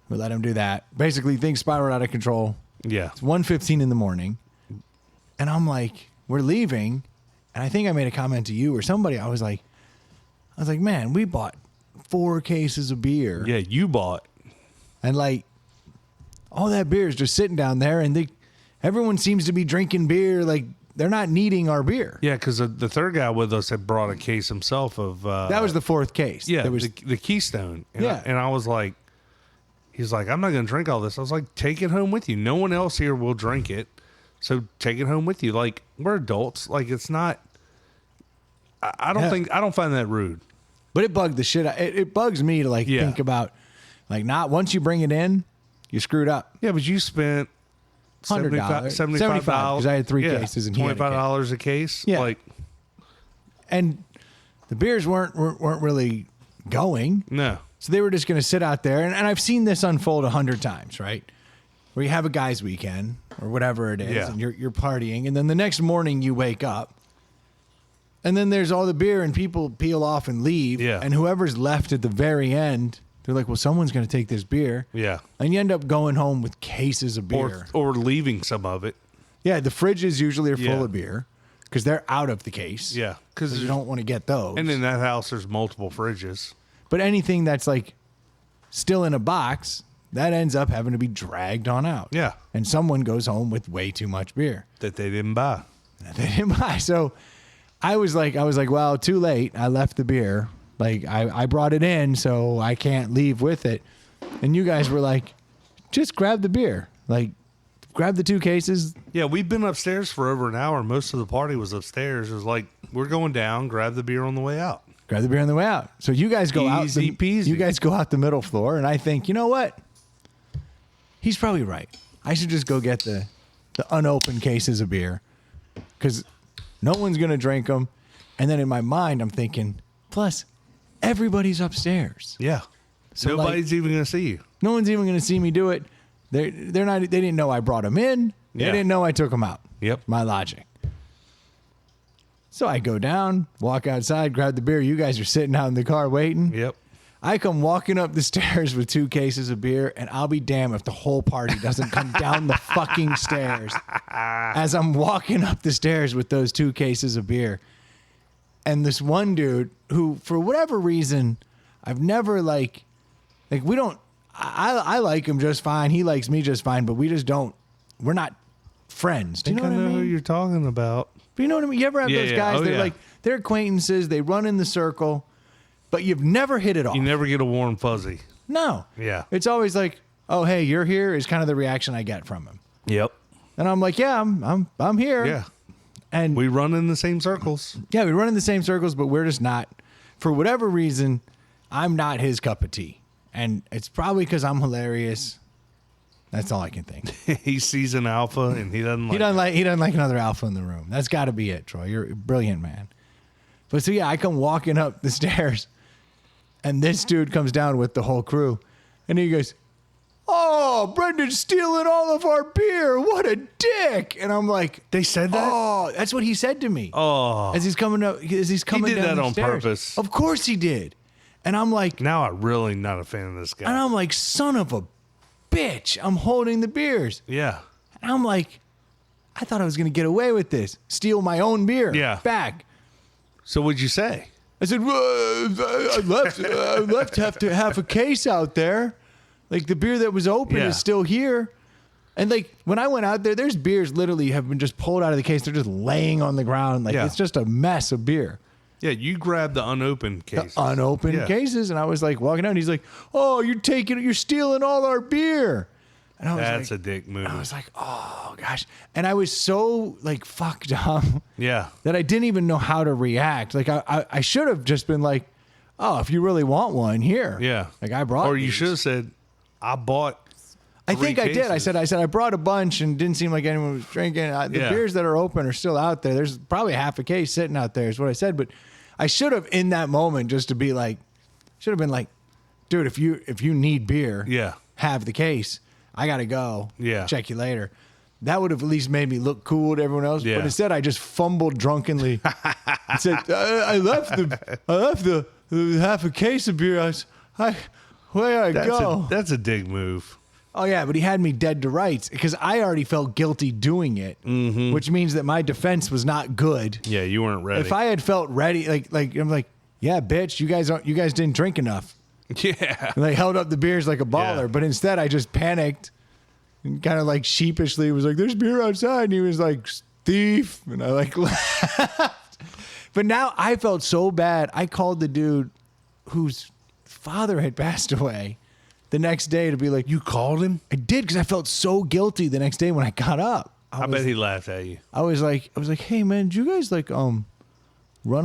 We let him do that. Basically, things spiraled out of control. Yeah. It's 1:15 in the morning. And I'm like, we're leaving. And I think I made a comment to you or somebody. I was like, man, we bought 4 cases of beer. Yeah. You bought. And like, all that beer is just sitting down there. And everyone seems to be drinking beer. Like, they're not needing our beer. Yeah. Because the third guy with us had brought a case himself of. That was the 4th case. Yeah. There was, the Keystone. And Yeah. and I was like, he's like, I'm not going to drink all this. I was like, take it home with you. No one else here will drink it. So take it home with you. Like, we're adults. Like, it's not. I don't Yeah. think. I don't find that rude. but it bugged the shit out. It bugs me to like Yeah. think about, like, not once you bring it in, you screwed up. Yeah, but you spent $100. $75 'cause I had 3 cases and he had a case. $25 a case. Yeah. Like, And the beers weren't really going. no. So they were just going to sit out there. And I've seen this unfold 100 times, right? Where you have a guy's weekend or whatever it is, Yeah. and you're partying. And then the next morning you wake up. And then there's all the beer and people peel off and leave. Yeah. And whoever's left at the very end, they're like, well, someone's going to take this beer. Yeah. And you end up going home with cases of beer. Or leaving some of it. Yeah, the fridges usually are Yeah. full of beer. because they're out of the case. Yeah, because you don't want to get those. And in that house, there's multiple fridges. But anything that's like still in a box, that ends up having to be dragged on out. Yeah. And someone goes home with way too much beer That they didn't buy. So I was like, well, too late. I left the beer. Like I brought it in, so I can't leave with it. And you guys were like, just grab the beer. Like, grab the 2 cases. Yeah, we've been upstairs for over an hour. Most of the party was upstairs. It was like, we're going down, grab the beer on the way out. Grab the beer on the way out. So you guys go out. Easy peasy. You guys go out the middle floor, and I think, you know what? He's probably right. I should just go get the unopened cases of beer because no one's going to drink them. And then in my mind, I'm thinking, plus, everybody's upstairs. Yeah. So nobody's even going to see you. No one's even going to see me do it. They're not. They didn't know I brought them in. They Yeah. didn't know I took them out. Yep. My logic. So I go down, walk outside, grab the beer. You guys are sitting out in the car waiting. Yep. I come walking up the stairs with 2 cases of beer, and I'll be damned if the whole party doesn't come down the fucking stairs as I'm walking up the stairs with those 2 cases of beer. And this one dude who, for whatever reason, I've never like we don't, I like him just fine. He likes me just fine, but we just don't, we're not friends. Do you know what I mean? who you're talking about. But you know what I mean? You ever have those guys, they're like, they're acquaintances, they run in the circle, but you've never hit it off. You never get a warm fuzzy. No. Yeah. It's always like, oh, hey, you're here is kind of the reaction I get from him. Yep. And I'm like, yeah, I'm here. Yeah. And We run in the same circles. yeah, we run in the same circles, but we're just not, for whatever reason, I'm not his cup of tea. And it's probably because I'm hilarious. That's all I can think. He sees an alpha and he doesn't like He doesn't like another alpha in the room. That's got to be it, Troy. You're a brilliant man. But so yeah, I come walking up the stairs, and this dude comes down with the whole crew, and he goes, "Oh, Brendan's stealing all of our beer. What a dick!" And I'm like, They said that? "Oh, that's what he said to me." Oh. as he's coming up, as he's coming did down that the on stairs. purpose. Of course he did. And I'm like, Now I'm really not a fan of this guy. and I'm like, son of a bitch! I'm holding the beers. Yeah. And I'm like, I thought I was going to get away with this. Steal my own beer back. So what'd you say? I said, well, I left half a case out there. Like the beer that was open is still here. And like when I went out there, there's beers literally have been just pulled out of the case. They're just laying on the ground. Like it's just a mess of beer. Yeah, you grabbed the unopened cases. The unopened cases. And I was like walking out and he's like, oh, you're stealing all our beer. And I was That's like, a dick move. I was like, oh gosh. And I was so like fucked up that I didn't even know how to react. Like I should have just been like, oh, if you really want one, here. Yeah. Like I brought Or you these. should have said, I bought I think 3 I did. I cases. said I brought a bunch and didn't seem like anyone was drinking. The beers that are open are still out there. There's probably half a case sitting out there is what I said. But I should have in that moment just to be like, should have been like, dude, if you need beer, have the case. I got to go. Yeah. Check you later. That would have at least made me look cool to everyone else. Yeah. But instead, I just fumbled drunkenly. I said, I left the half a case of beer. Where I go? That's a dick move. Oh, yeah, but he had me dead to rights because I already felt guilty doing it, which means that my defense was not good. Yeah, you weren't ready. If I had felt ready, like I'm like, yeah, bitch, you guys didn't drink enough. Yeah. And I held up the beers like a baller, Yeah. but instead I just panicked and kind of like sheepishly was like, there's beer outside. And he was like, thief. And I like laughed. But now I felt so bad. I called the dude whose father had passed away the next day to be like, You called him? I did because I felt so guilty the next day when I got up. I bet he laughed at you. I was like, hey man, did you guys like run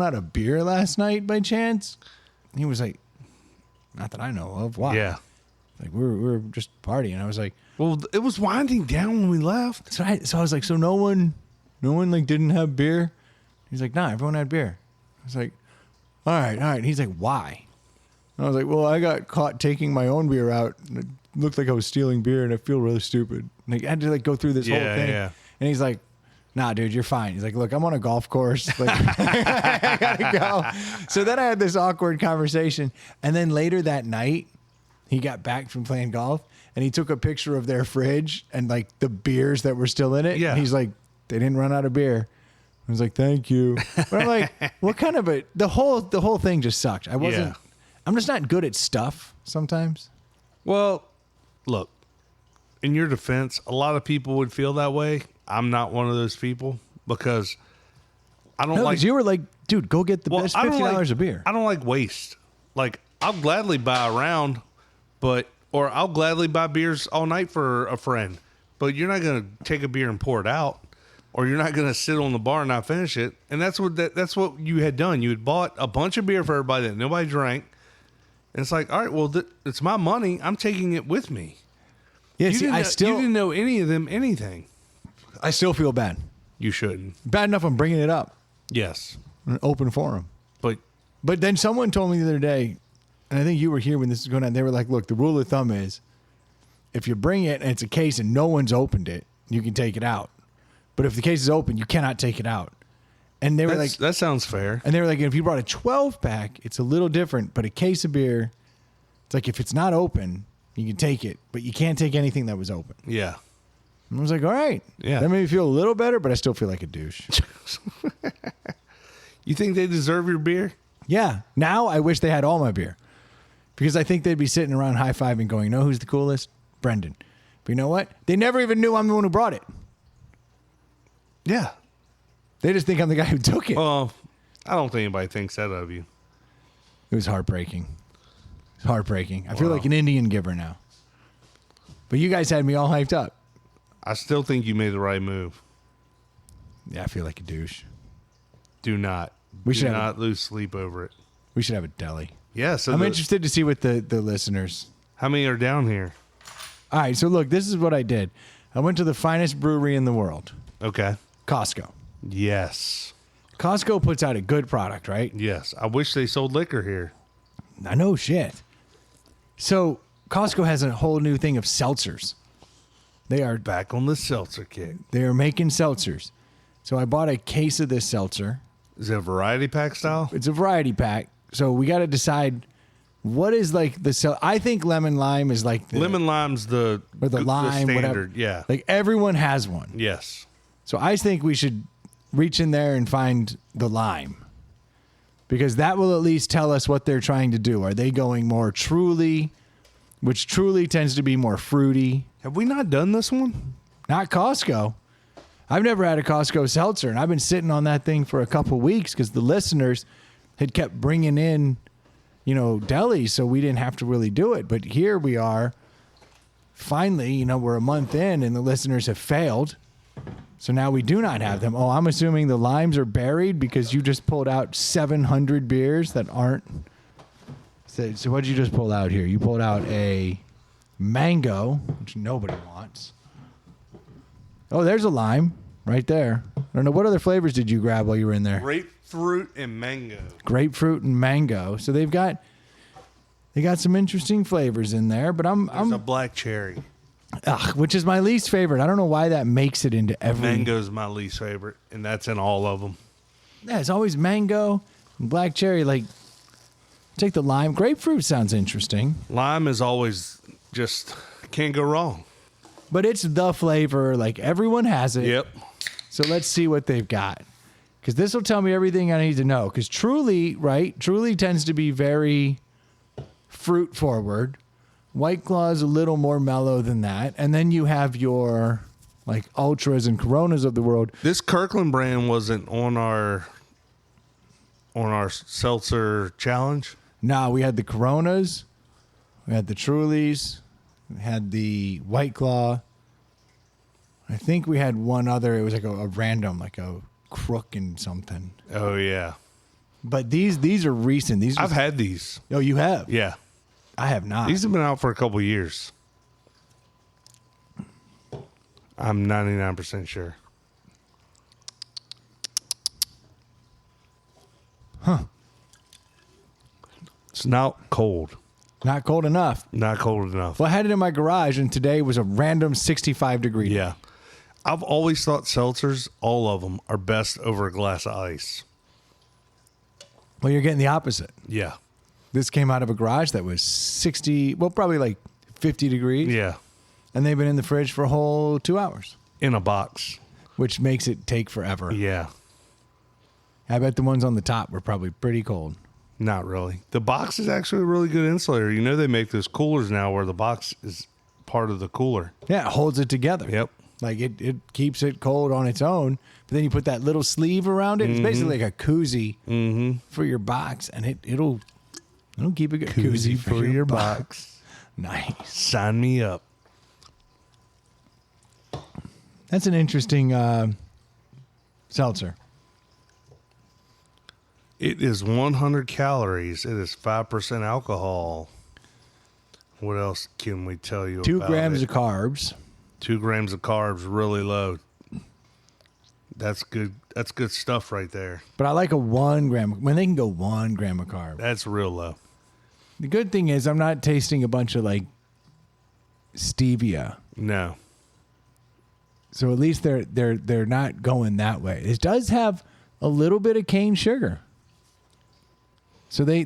out of beer last night by chance? And he was like, not that I know of. Why? Yeah. Like we were just partying. I was like, Well, it was winding down when we left. so I was like, so no one like didn't have beer? He's like, nah, everyone had beer. I was like, all right. He's like, why? And I was like, well, I got caught taking my own beer out. And it looked like I was stealing beer, and I feel really stupid. And I had to like go through this whole thing. Yeah. And he's like, nah, dude, you're fine. He's like, look, I'm on a golf course. Like, I gotta go. So then I had this awkward conversation. And then later that night, he got back from playing golf and he took a picture of their fridge and like the beers that were still in it. Yeah. And he's like, they didn't run out of beer. I was like, thank you. But I'm like, what kind of the whole thing just sucked. I'm just not good at stuff sometimes. Well, look, in your defense, a lot of people would feel that way. I'm not one of those people because I don't like. You were like, dude, go get the best $50 of beer. I don't like waste. Like, I'll gladly buy a round, or I'll gladly buy beers all night for a friend. But you're not going to take a beer and pour it out, or you're not going to sit on the bar and not finish it. And that's what you had done. You had bought a bunch of beer for everybody that nobody drank. And it's like, all right, well, it's my money. I'm taking it with me. Yeah, you didn't know any of them anything. I still feel bad. You shouldn't. Bad enough I'm bringing it up. Yes. In an open forum. But then someone told me the other day, and I think you were here when this was going on, they were like, look, the rule of thumb is if you bring it and it's a case and no one's opened it, you can take it out. But if the case is open, you cannot take it out. And they were like, that sounds fair. And they were like, if you brought a 12-pack, it's a little different. But a case of beer, it's like if it's not open, you can take it, but you can't take anything that was open. Yeah. And I was like, all right. Yeah. That made me feel a little better, but I still feel like a douche. You think they deserve your beer? Yeah. Now I wish they had all my beer. Because I think they'd be sitting around high-fiving going, know who's the coolest? Brendan. But you know what? They never even knew I'm the one who brought it. Yeah. They just think I'm the guy who took it. Well, I don't think anybody thinks that of you. It was heartbreaking. It's heartbreaking. I feel like an Indian giver now. But you guys had me all hyped up. I still think you made the right move. Yeah, I feel like a douche. Do not lose sleep over it. We should have a deli. Yeah, so I'm interested to see what the listeners. How many are down here? All right, so look, this is what I did. I went to the finest brewery in the world. Okay. Costco. Yes. Costco puts out a good product, right? Yes. I wish they sold liquor here. I know shit. So Costco has a whole new thing of seltzers. They are back on the seltzer kick. They are making seltzers. So I bought a case of this seltzer. Is it a variety pack style? It's a variety pack. So we got to decide what is like the I think lemon lime is like the lemon lime's the lime, the standard, whatever. Yeah. Like everyone has one. Yes. So I think we should reach in there and find the lime. Because that will at least tell us what they're trying to do. Are they going more truly, which truly tends to be more fruity? Have we not done this one? Not Costco. I've never had a Costco seltzer, and I've been sitting on that thing for a couple weeks because the listeners had kept bringing in, delis, so we didn't have to really do it. But here we are. Finally, we're a month in, and the listeners have failed. So now we do not have them. Oh, I'm assuming the limes are buried because you just pulled out 700 beers that aren't. So what did you just pull out here? You pulled out a mango, which nobody wants. Oh, there's a lime right there. I don't know. What other flavors did you grab while you were in there? Grapefruit and mango. Grapefruit and mango. So they got some interesting flavors in there, but There's a black cherry. Which is my least favorite. I don't know why that makes it into every. Mango's my least favorite, and that's in all of them. Yeah, it's always mango and black cherry. Like, take the lime. Grapefruit sounds interesting. Lime is always just can't go wrong. But it's the flavor. Like, everyone has it. Yep. So let's see what they've got. Because this will tell me everything I need to know. Because Truly tends to be very fruit forward. White Claw is a little more mellow than that. And then you have your, like, Ultras and Coronas of the world. This Kirkland brand wasn't on our seltzer challenge. Nah, we had the Coronas. We had the Trulies. We had the White Claw. I think we had one other. It was like a random, like a Crook and something. Oh, yeah. But these are recent. I've had these. Oh, you have? Yeah. I have not. These have been out for a couple years. I'm 99% sure. Huh. It's not cold. Not cold enough. Not cold enough. Well, I had it in my garage, and today was a random 65 degree. Yeah. I've always thought seltzers, all of them, are best over a glass of ice. Well, you're getting the opposite. Yeah. This came out of a garage that was 60, well, probably like 50 degrees. Yeah. And they've been in the fridge for a whole 2 hours. In a box. Which makes it take forever. Yeah. I bet the ones on the top were probably pretty cold. Not really. The box is actually a really good insulator. You know, they make those coolers now where the box is part of the cooler. Yeah, it holds it together. Yep. Like it keeps it cold on its own, but then you put that little sleeve around it. It's basically like a koozie for your box, and it'll keep a good koozie for your box. Nice. Sign me up. That's an interesting seltzer. It is 100 calories. It is 5% alcohol. What else can we tell you 2 about grams it? of carbs. 2 grams of carbs, really low. That's good. That's good stuff right there. But I like a 1 gram. When they can go 1 gram of carb. That's real low. The good thing is I'm not tasting a bunch of like stevia. No. So at least they're not going that way. It does have a little bit of cane sugar. So they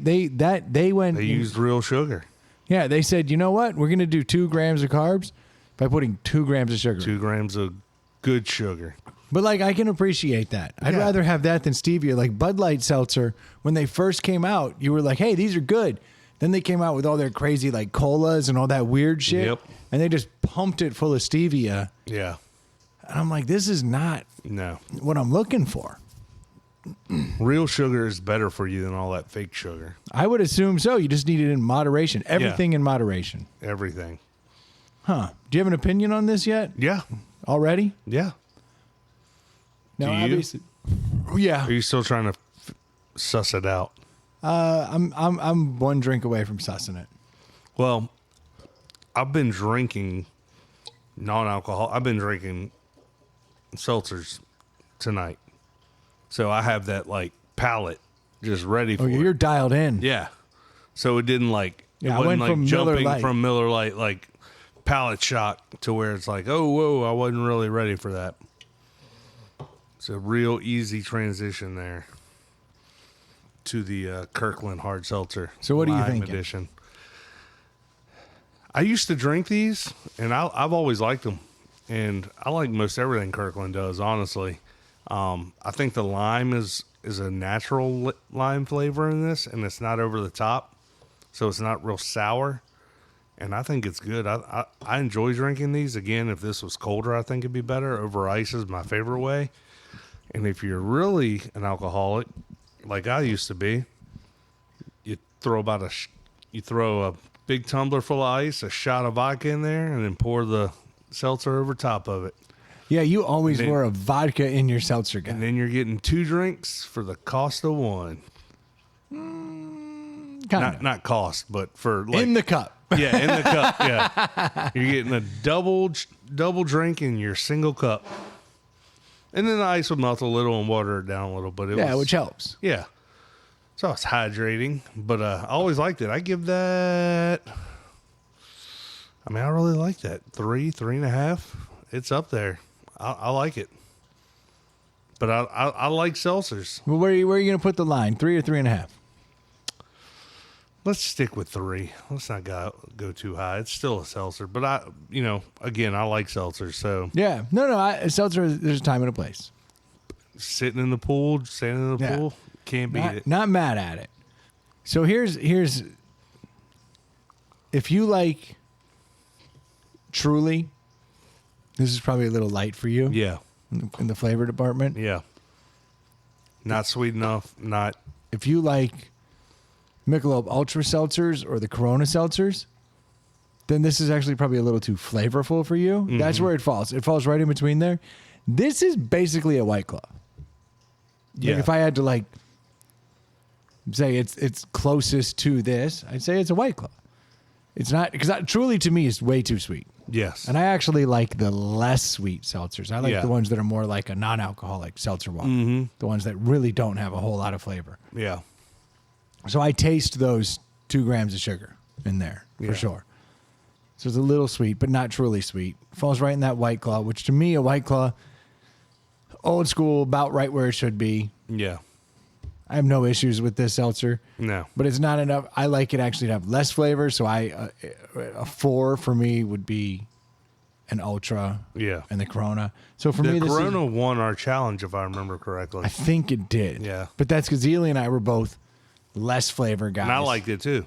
went. They used real sugar. Yeah, they said, you know what? We're going to do 2 grams of carbs by putting 2 grams of sugar. 2 grams of good sugar. But like, I can appreciate that. I'd Yeah. rather have that than stevia. Like Bud Light Seltzer, when they first came out, you were like, hey, these are good. Then they came out with all their crazy like colas and all that weird shit. Yep. And they just pumped it full of stevia. Yeah. And I'm like, this is not No. what I'm looking for. Real sugar is better for you than all that fake sugar. I would assume so. You just need it in moderation. Everything in moderation. Everything. Huh. Do you have an opinion on this yet? Yeah. Already? Yeah. No, Do you? obviously. Yeah. Are you still trying to suss it out? I'm 1 drink away from sussing it. Well, I've been drinking non-alcohol. I've been drinking seltzers tonight. So I have that like palate just ready for Oh, it. you're dialed in. Yeah. So it didn't like it Yeah, I wasn't went from like Miller jumping Lite. from Miller Lite like palate shock to where it's like, oh whoa, I wasn't really ready for that. It's a real easy transition there to the Kirkland hard seltzer. So what are you Lime thinking? Edition. I used to drink these, and I've always liked them, and I like most everything Kirkland does. Honestly, I think the lime is a natural lime flavor in this, and it's not over the top, so it's not real sour. And I think it's good. I enjoy drinking these. Again, if this was colder, I think it'd be better. Over ice is my favorite way. And if you're really an alcoholic, like I used to be, you throw a big tumbler full of ice, a shot of vodka in there, and then pour the seltzer over top of it. Yeah, you always And then- were a vodka in your seltzer guy. And then you're getting 2 drinks for the cost of 1. Kinda. Not cost, but for like In the cup. yeah, in the cup. Yeah, you're getting a double drink in your single cup, and then the ice would melt a little and water it down a little. But Which helps. yeah. So it's hydrating, but I always liked it. I give that. I mean, I really like that 3.5. It's up there. I like it, but I like seltzers. Well, where are you going to put the line? 3 or 3.5? Let's stick with 3. Let's not go too high. It's still a seltzer, but again, I like seltzers. So Yeah. No. Seltzer, there's a time and a place. sitting in the pool, standing in the Yeah. pool, can't beat it. Not mad at it. So here's if you like Truly, this is probably a little light for you. Yeah, In the flavor department. yeah. Not sweet enough. Not If you like Michelob Ultra seltzers or the Corona seltzers, then this is actually probably a little too flavorful for you. Mm-hmm. That's where it falls. It falls right in between there. This is basically a White Claw. yeah. Like if I had to like say it's closest to this, I'd say it's a White Claw. It's not because Truly to me is way too sweet, yes. and I actually like the less sweet seltzers. I like Yeah. the ones that are more like a non-alcoholic seltzer water, the ones that really don't have a whole lot of flavor. Yeah. So I taste those 2 grams of sugar in there Yeah. for sure. So it's a little sweet, but not truly sweet. Falls right in that White Claw, which to me, a White Claw, old school, about right where it should be. Yeah. I have no issues with this seltzer, No. but it's not enough. I like it actually to have less flavor. So a 4 for me would be and Ultra. Yeah. And the Corona. So for The me, Corona won our challenge, if I remember correctly. I think it did. Yeah. But that's because Ely and I were both less flavor guys. And I liked it too.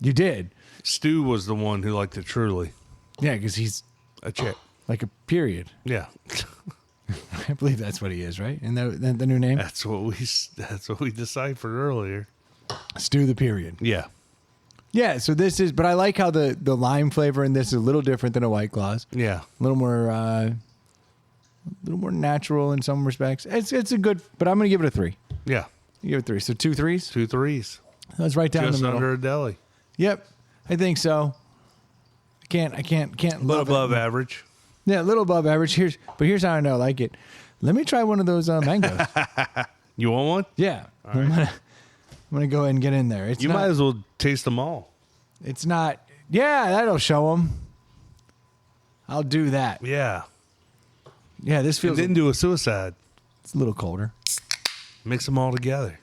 You did? Stu was the one who liked it truly. Yeah, because he's A chick. like a period. Yeah. I believe that's what he is, right? And the new name? That's what we deciphered earlier. Stu the period. Yeah. Yeah, so this is, but I like how the lime flavor in this is a little different than a White Claws. Yeah. A little more natural in some respects. It's a good, but I'm going to give it a 3. Yeah. You give it 3. So 2 3s? 2 3s. That's right down Just the middle. under a deli. Yep, I think so. I can't A little love above it. average. Yeah, a little above average. Here's how I know I like it. Let me try one of those mangoes. You want one? Yeah, I'm gonna go ahead and get in there. It's You not, might as well taste them all. It's not. Yeah, that'll show them. I'll do that. Yeah. Yeah, this And feels. then do a suicide. It's a little colder. Mix them all together.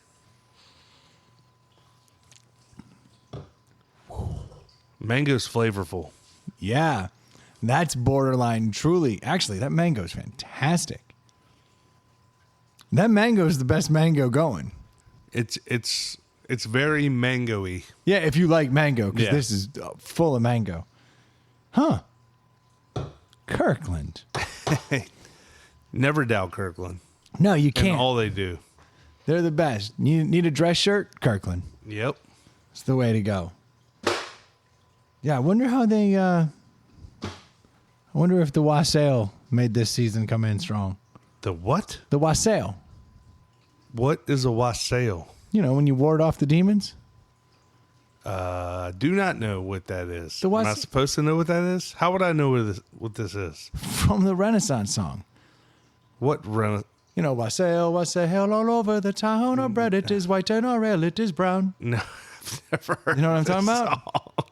Mango's flavorful. Yeah, that's borderline. Truly, actually, that mango's fantastic. That mango is the best mango going. It's very mango-y. Yeah, if you like mango, because Yeah. this is full of mango. Huh. Kirkland. Never doubt Kirkland. No, you And can't. all they do. They're the best. You need a dress shirt? Kirkland. Yep. It's the way to go. Yeah, I wonder how they. I wonder if the Wassail made this season come in strong. The what? The Wassail. What is a wassail? You know, when you ward off the demons? Do not know what that is. The Am I was- supposed to know what that is? How would I know what this is? From the Renaissance song. You know, Wassail, Wassail all over the town. Our bread it is white and our ale it is brown. No, I've never heard. You know what I'm this talking about? song.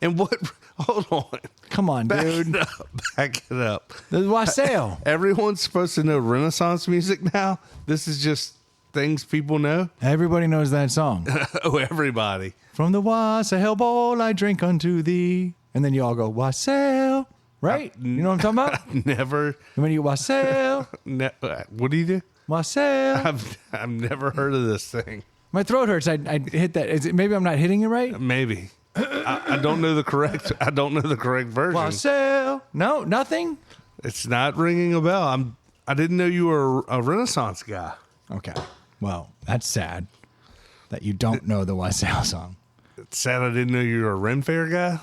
And what? Hold on. Come on, Back dude. it up. Back it up. The Wassail. Everyone's supposed to know Renaissance music now. This is just things people know. Everybody knows that song. Oh, everybody. From the Wassail bowl I drink unto thee. And then you all go, Wassail. Right? You know what I'm talking about? Never. When you Wassail, What do you do? Wassail. I've never heard of this thing. My throat hurts. I hit that. Is it, maybe I'm not hitting it right? Maybe. I don't know the correct. I don't know the correct version. Wassail. No, nothing. It's not ringing a bell. I didn't know you were a Renaissance guy. Okay. Well, that's sad that you don't know the Wassail song. It's sad I didn't know you were a Ren Fair guy.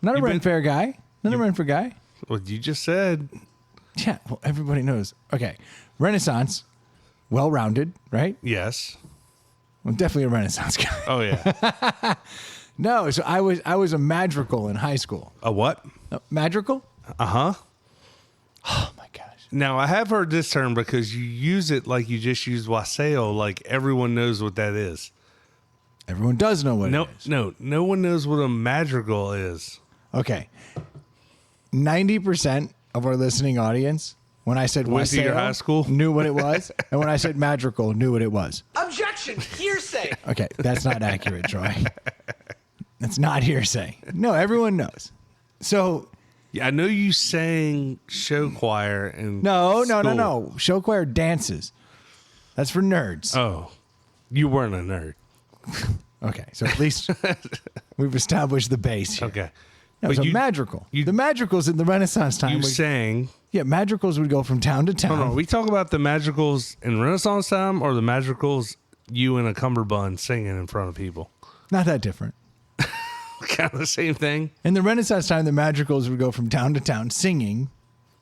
Not a You've Ren been- Fair guy. Not a Ren Fair guy. Well, you just said. Yeah. Well, everybody knows. Okay. Renaissance. Well-rounded, right? Yes. I'm definitely a Renaissance guy. Oh yeah. No. So I was a madrigal in high school. A what? Madrigal? Uh-huh. Oh my gosh. Now I have heard this term because you use it like you just used wassail, like everyone knows what that is. Everyone does know what it is. No one knows what a madrigal is. Okay. 90% of our listening audience, when I said Went to your wassail, high school? knew what it was. And when I said madrigal, knew what it was. Objection! Hearsay! Okay, that's not accurate, Troy. That's not hearsay. No, everyone knows. So, Yeah, I know you sang show choir and no. Show choir dances. That's for nerds. Oh, you weren't a nerd. Okay, so at least we've established the base here. Okay. No, it's But a madrigal. The madrigals in the Renaissance time. You sang. Yeah, madrigals would go from town to town. Hold on. We talk about the madrigals in Renaissance time or the madrigals you in a cummerbund singing in front of people? Not that different. Kind of the same thing. In the Renaissance time, the madrigals would go from town to town singing.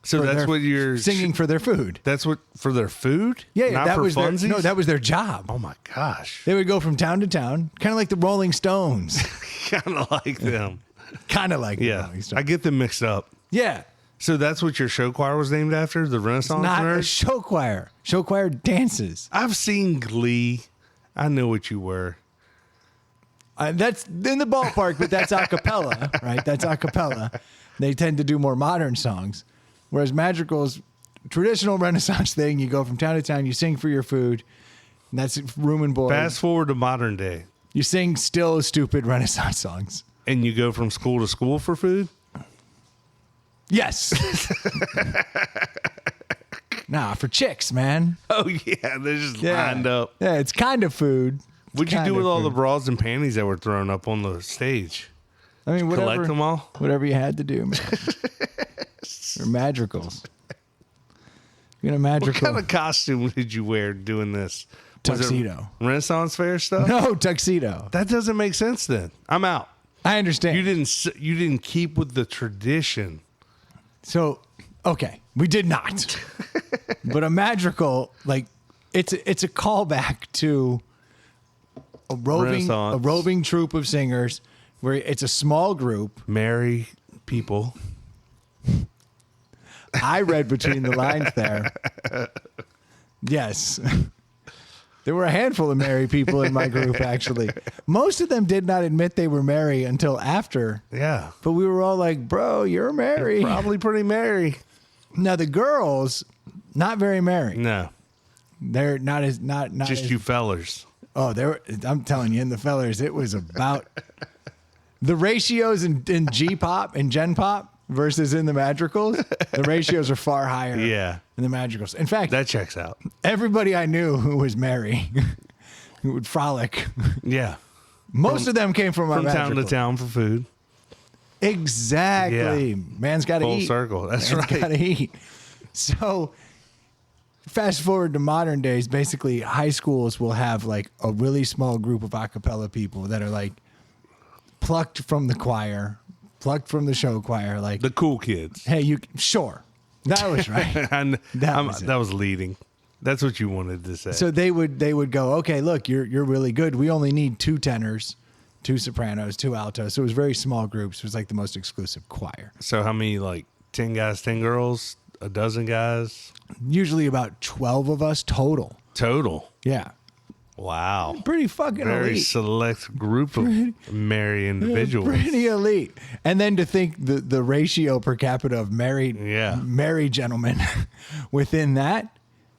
So for that's their- what you're singing for their food. That's what for their food? Yeah, Not that for was funsies? that was their job. Oh my gosh. They would go from town to town, kind of like the Rolling Stones. Kind of like them. Kind of like the Yeah. Rolling Stones. I get them mixed up. Yeah. So that's what your show choir was named after? The Renaissance Not a Nerds? show choir. Show choir dances. I've seen Glee. I know what you were. That's in the ballpark, but that's a cappella, right? That's a cappella. They tend to do more modern songs. Whereas madrigals, traditional Renaissance thing, you go from town to town, you sing for your food. And that's room and board. Fast forward to modern day, You sing still stupid Renaissance songs. and you go from school to school for food? Yes. Nah, for chicks, man. Oh yeah, they're just lined up. Yeah, it's kind of food. What'd you do with all the bras and panties that were thrown up on the stage? I mean, whatever, collect them all? Whatever you had to do, man. They're madrigals. You're a madrigal. What kind of costume did you wear doing this? Was it tuxedo. Renaissance fair stuff? No, tuxedo. That doesn't make sense then. I'm out. I understand. You didn't keep with the tradition. So, okay, we did not. But a madrigal, like, it's a callback to a roving troupe of singers where it's a small group. Marry people. I read between the lines there. Yes. There were a handful of married people in my group, actually. Most of them did not admit they were married until after. Yeah. But we were all like, bro, you're married. You're probably pretty merry. Now, the girls, not very merry. No. They're not as... not Just as, you fellers. Oh, I'm telling you, in the fellers, it was about... The ratios in G-pop and Gen-pop versus in the madrigals, the ratios are far higher in the madrigals. In fact, that checks out. Everybody I knew who was merry, who would frolic. Yeah. Most of them came from town to town for food. Exactly. Yeah. Man's got to eat. Full circle. That's Man's right. got to eat. So fast forward to modern days, basically high schools will have like a really small group of a cappella people that are like plucked from the choir, plucked from the show choir, like the cool kids. Hey, sure. That was right. That was leading. That's what you wanted to say. So they would go, okay, look, you're really good. We only need 2 tenors, 2 sopranos, 2 altos. So it was very small groups. It was like the most exclusive choir. So how many, like 10 guys, 10 girls, a dozen guys? Usually about 12 of us total. Total. Yeah. Wow. Pretty fucking very elite. Select group of merry individuals. Pretty elite. And then to think the ratio per capita of married gentlemen within that,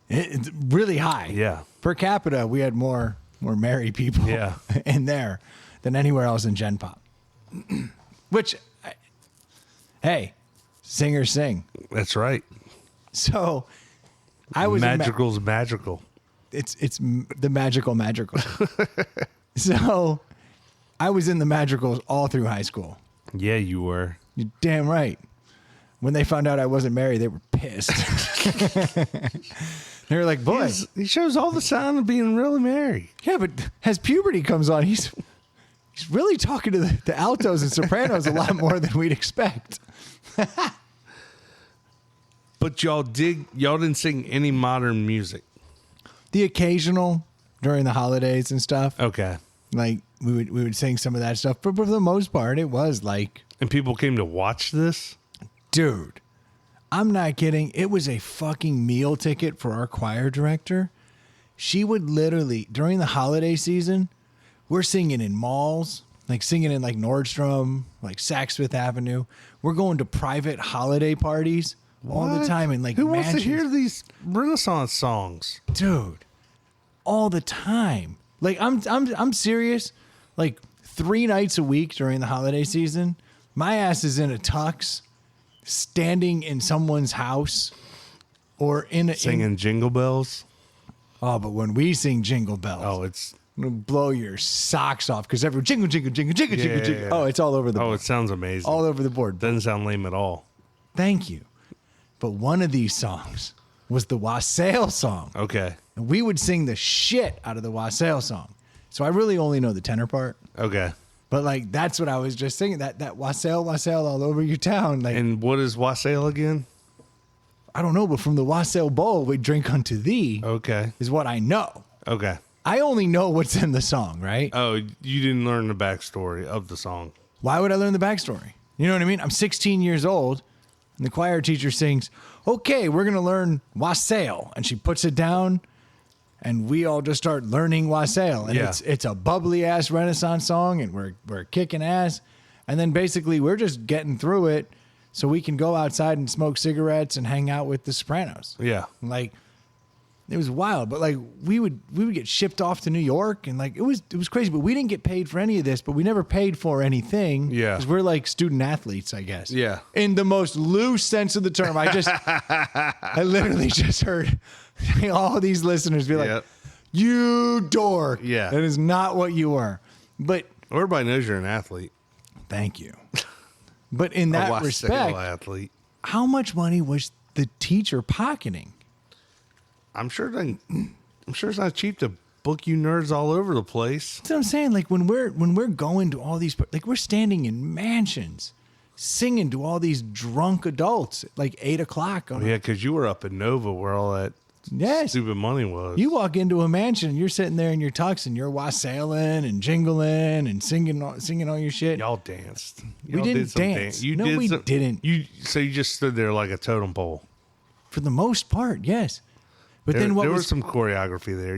it's really high. Yeah. Per capita, we had more married people in there than anywhere else in Gen Pop. Which, hey, singers sing. That's right. So I was Madrigal's magical. It's the magical. So I was in the madrigals all through high school. Yeah, you were. You're damn right. When they found out I wasn't married, they were pissed. They were like, boy. He shows all the sign of being really married. Yeah, but as puberty comes on, he's really talking to the altos and sopranos a lot more than we'd expect. But y'all didn't sing any modern music. The occasional during the holidays and stuff. Okay. Like we would sing some of that stuff, but for the most part, it was like. And people came to watch this? Dude, I'm not kidding. It was a fucking meal ticket for our choir director. She would literally, during the holiday season, we're singing in malls, like singing in like Nordstrom, like Saks Fifth Avenue. We're going to private holiday parties all the time in like Who mansions. wants to hear these Renaissance songs? Dude, all the time. Like I'm serious. Like 3 nights a week during the holiday season, my ass is in a tux, standing in someone's house, or singing Jingle Bells. Oh, but when we sing Jingle Bells, it's it'll blow your socks off because every jingle, jingle, jingle, jingle, jingle, jingle. Yeah. Oh, it's all over the board. Oh, it sounds amazing. All over the board. Doesn't sound lame at all. Thank you. But one of these songs was the Wassail song. Okay. And we would sing the shit out of the Wassail song. So I really only know the tenor part. Okay. But like that's what I was just singing. That wassail all over your town. Like, and what is wassail again? I don't know, but from the wassail bowl we drink unto thee. Okay. Is what I know. Okay. I only know what's in the song, right? Oh, you didn't learn the backstory of the song. Why would I learn the backstory? You know what I mean? I'm 16 years old, and the choir teacher sings, "Okay, we're gonna learn wassail," and she puts it down. And we all just start learning wassail, and it's a bubbly ass Renaissance song, and we're kicking ass, and then basically we're just getting through it, so we can go outside and smoke cigarettes and hang out with the sopranos. Yeah, like It was wild, but like we would get shipped off to New York, and like it was crazy. But we didn't get paid for any of this. But we never paid for anything. Yeah, because we're like student athletes, I guess. Yeah, in the most loose sense of the term. I literally just heard all these listeners be like, "You dork." Yeah, that is not what you were. But everybody knows you're an athlete. Thank you. But in that respect, athlete. How much money was the teacher pocketing? I'm sure it's not cheap to book you nerds all over the place. That's what I'm saying. Like when we're going to all these, like we're standing in mansions, singing to all these drunk adults at like 8 o'clock. Yeah, because you were up in Nova where all that stupid money was. You walk into a mansion, and you're sitting there in your tux, and you're wassailing and jingling and singing all your shit. Y'all danced. We didn't dance. You we didn't. So you just stood there like a totem pole. For the most part, yes. But then there was some choreography there.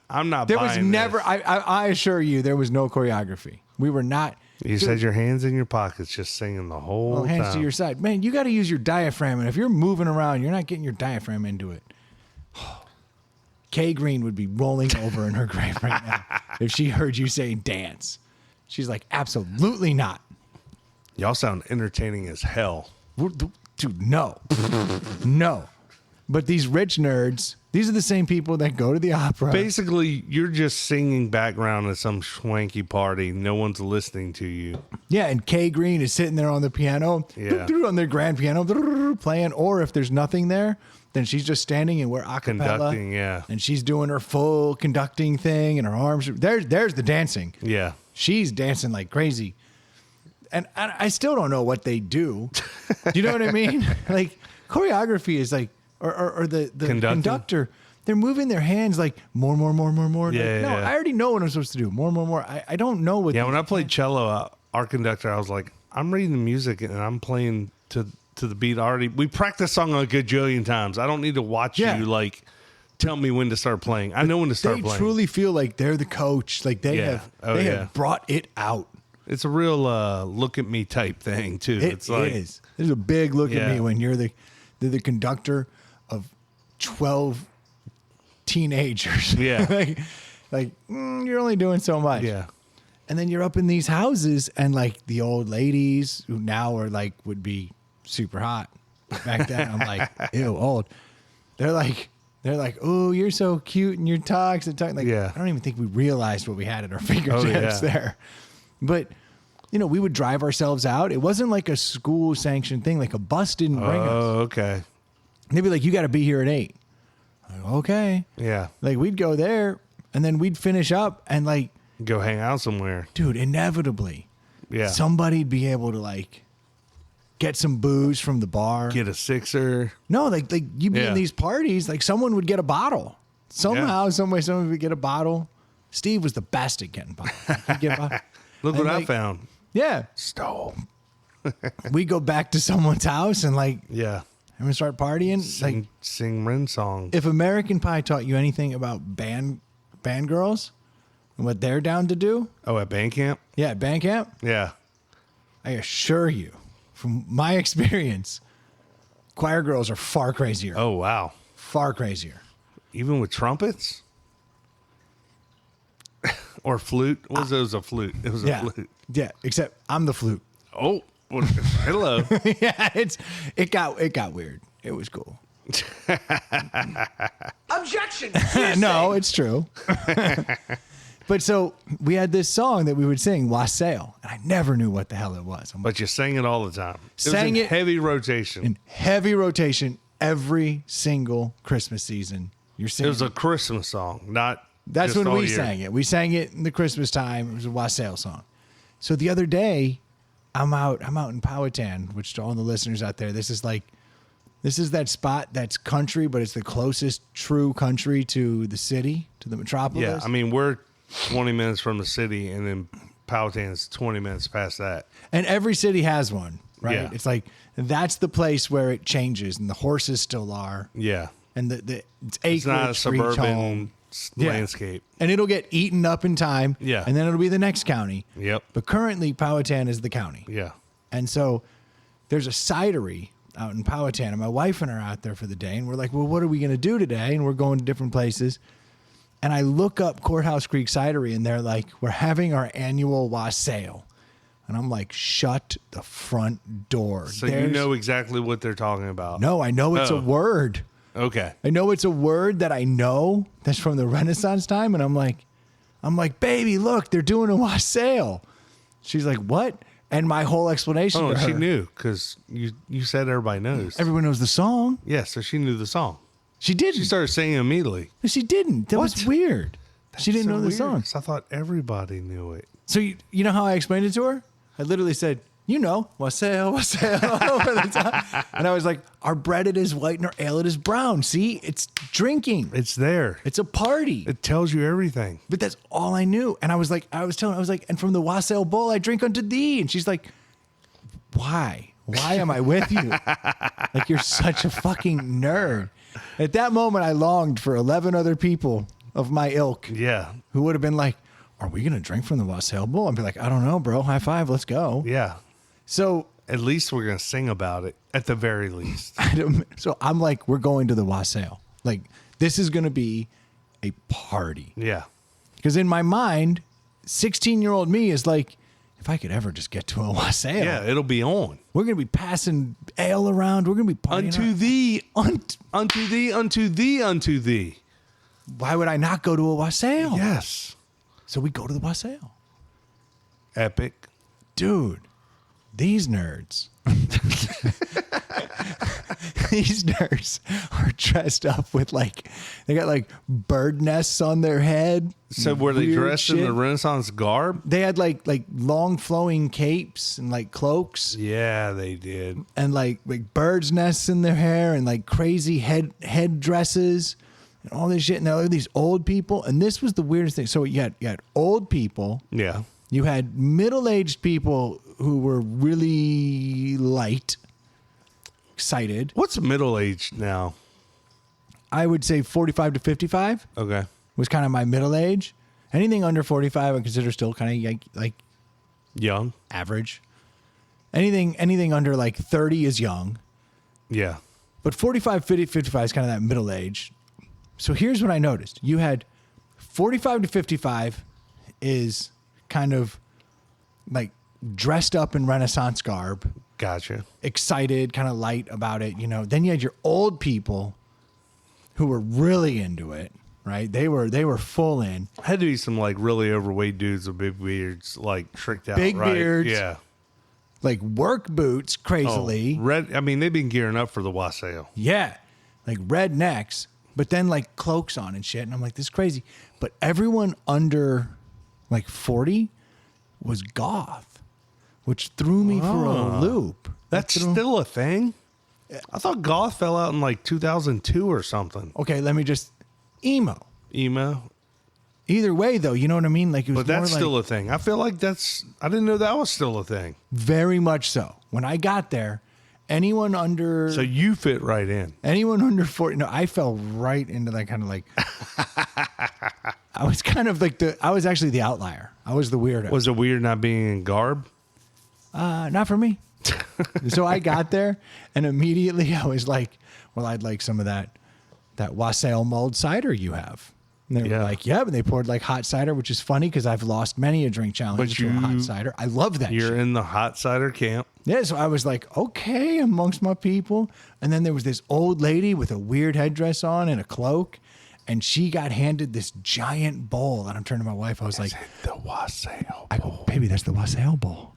I'm not. There buying was never. This. I assure you, there was no choreography. We were not. You said your hands in your pockets, just singing the whole time. Hands to your side, man. You got to use your diaphragm, and if you're moving around, you're not getting your diaphragm into it. Kay Green would be rolling over in her grave right now if she heard you say dance. She's like, absolutely not. Y'all sound entertaining as hell. Dude, no. No. But these rich nerds, these are the same people that go to the opera. Basically, you're just singing background at some swanky party. No one's listening to you. Yeah, and Kay Green is sitting there on the piano, on their grand piano, playing. Or if there's nothing there, then she's just standing and we're a cappella. Conducting, yeah. And she's doing her full conducting thing and her arms. There's the dancing. Yeah. She's dancing like crazy. And I still don't know what they do. Do you know what I mean? Like, choreography is like, or the conductor, they're moving their hands like more. Yeah, like, I already know what I'm supposed to do. More. I don't know what. Yeah, when I played cello, our conductor, I was like, I'm reading the music and I'm playing to the beat already. We practiced song a gajillion times. I don't need to watch you like tell me when to start playing. I know when to start playing. They truly feel like they're the coach. Like they have brought it out. It's a real look at me type thing too. It's like there's a big look at me when you're the conductor of 12 teenagers. Yeah. You're only doing so much. Yeah. And then you're up in these houses and like the old ladies who now are like would be super hot. Back then I'm like, ew, old. They're like, oh, you're so cute and you're talking. Like, I don't even think we realized what we had at our fingertips there. But, we would drive ourselves out. It wasn't like a school sanctioned thing. Like a bus didn't bring us. Oh, okay. They'd be like, you got to be here at 8. Like, okay. Yeah. Like we'd go there and then we'd finish up and like go hang out somewhere. Dude, inevitably. Yeah. Somebody'd be able to like get some booze from the bar. Get a sixer. No, like you'd be in these parties, like someone would get a bottle. Somehow, some way, someone would get a bottle. Steve was the best at getting bottles. He'd get bottles. Look what I found. Yeah. Stole. We go back to someone's house and like, and we start partying. Sing Ren songs. If American Pie taught you anything about band girls and what they're down to do. Oh, at band camp? Yeah, at band camp. Yeah. I assure you, from my experience, choir girls are far crazier. Oh, wow. Far crazier. Even with trumpets? Or flute? It was a flute. It was a flute. Yeah, except I'm the flute. Oh, well, hello. Yeah, it got weird. It was cool. Objection. No, it's true. But so we had this song that we would sing, Wassail, and I never knew what the hell it was. But you sang it all the time. Sang it heavy rotation. In heavy rotation every single Christmas season. You're singing. It was a Christmas song, not. That's when we sang it. We sang it in the Christmas time. It was a Wassail song. So the other day, I'm out in Powhatan, which to all the listeners out there, this is that spot that's country, but it's the closest true country to the city, to the metropolis. Yeah, I mean, we're 20 minutes from the city, and then Powhatan's 20 minutes past that. And every city has one, right? Yeah. It's like, that's the place where it changes, and the horses still are. Yeah. And it's not a suburban landscape. And it'll get eaten up in time. Yeah. And then it'll be the next county. Yep. But currently, Powhatan is the county. Yeah. And so there's a cidery out in Powhatan, and my wife and I are out there for the day, and we're like, well, what are we going to do today? And we're going to different places. And I look up Courthouse Creek Cidery, and they're like, we're having our annual wassail. And I'm like, shut the front door. So you know exactly what they're talking about. No, I know it's a word. Okay. I know it's a word that I know that's from the Renaissance time. And I'm like, baby, look, they're doing a wassail. She's like, what? And my whole explanation to her. She knew because you said everybody knows. Everyone knows the song. Yeah, so she knew the song. She didn't. She started singing immediately. No, she didn't. That was weird. She didn't know the song. I thought everybody knew it. So you know how I explained it to her? I literally said, wassail, wassail, over the top. And I was like, our bread it is white and our ale it is brown. See, it's drinking. It's there. It's a party. It tells you everything. But that's all I knew. And I was like, and from the wassail bowl I drink unto thee. And she's like, why? Why am I with you? Like, you're such a fucking nerd. At that moment, I longed for 11 other people of my ilk. Yeah. Who would have been like, are we going to drink from the wassail bowl? I'd be like, I don't know, bro. High five. Let's go. Yeah. So at least we're going to sing about it at the very least. So I'm like, we're going to the wassail. Like, this is going to be a party. Yeah. Because in my mind, 16-year-old me is like, if I could ever just get to a wassail. Yeah, it'll be on. We're going to be passing ale around. We're going to be partying. Unto thee, unto thee, unto thee, unto thee. Why would I not go to a wassail? Yes. So we go to the wassail. Epic. Dude, these nerds. These nerds are dressed up with they got like bird nests on their head. So were they dressed in the Renaissance garb? They had like long flowing capes and like cloaks. Yeah, they did. And like birds' nests in their hair and like crazy head dresses and all this shit. And there were these old people. And this was the weirdest thing. So you had old people. Yeah. You had middle-aged people who were really light, excited. What's middle-aged now? I would say 45 to 55 Okay. was kind of my middle age. Anything under 45 I consider still kind of like Young? average. Anything under like 30 is young. Yeah. But 45, 50, 55 is kind of that middle age. So here's what I noticed. You had 45 to 55 is kind of like dressed up in Renaissance garb. Gotcha. Excited, kind of light about it, you know. Then you had your old people who were really into it, right? They were full in. Had to be some like really overweight dudes with big beards, like tricked out. Big right? beards. Yeah. Like work boots, crazily. Red. I mean, they've been gearing up for the wassail. Yeah. Like red necks, but then like cloaks on and shit. And I'm like, this is crazy. But everyone under like 40 was goth, which threw me for a loop. That's still a thing? I thought goth fell out in like 2002 or something. Okay, let me just emo. Emo. Either way, though, you know what I mean? Like, it was But that's more still like, a thing. I feel like I didn't know that was still a thing. very much so. When I got there, anyone under So you fit right in. anyone under 40, no, I fell right into that kind of like. I was kind of like I was actually the outlier. I was the weirdo. Was it weird not being in garb? Not for me. So I got there, and immediately I was like, well, I'd like some of that wassail mulled cider you have. And they were like, yeah, but they poured like hot cider, which is funny because I've lost many a drink challenge to a hot cider. I love that You're shit. in the hot cider camp. Yeah, so I was like, okay, amongst my people. And then there was this old lady with a weird headdress on and a cloak, and she got handed this giant bowl. And I'm turning to my wife. I was like, The wassail. I go, baby, that's the wassail bowl.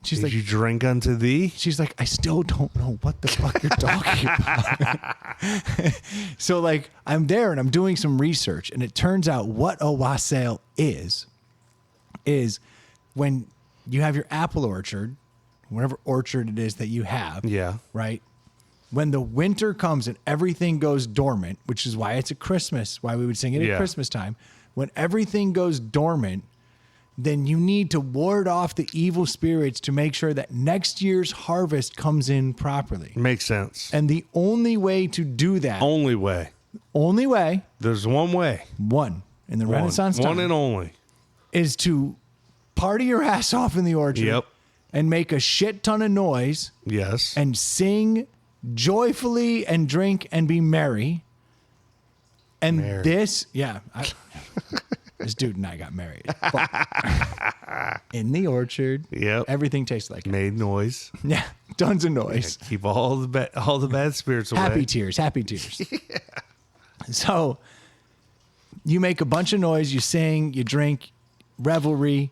She's Did like, you drink unto thee? she's like, I still don't know what the fuck you're talking about. So like, I'm there and I'm doing some research, and it turns out what a wassail is when you have your apple orchard, whatever orchard it is that you have. Yeah. Right. When the winter comes and everything goes dormant, which is why it's a Christmas, why we would sing it at Christmas time. When everything goes dormant, then you need to ward off the evil spirits to make sure that next year's harvest comes in properly. Makes sense. And the only way to do that, Only way. There's one way. one in the Renaissance time, One and only. is to party your ass off in the orchard Yep. and make a shit ton of noise Yes. and sing joyfully and drink and be merry. And Merry. this dude and I got married. In the orchard. Yep. Everything tastes like it. Made noise. Yeah. Tons of noise. Keep all the bad spirits away. Happy tears. Yeah. So you make a bunch of noise, you sing, you drink, revelry,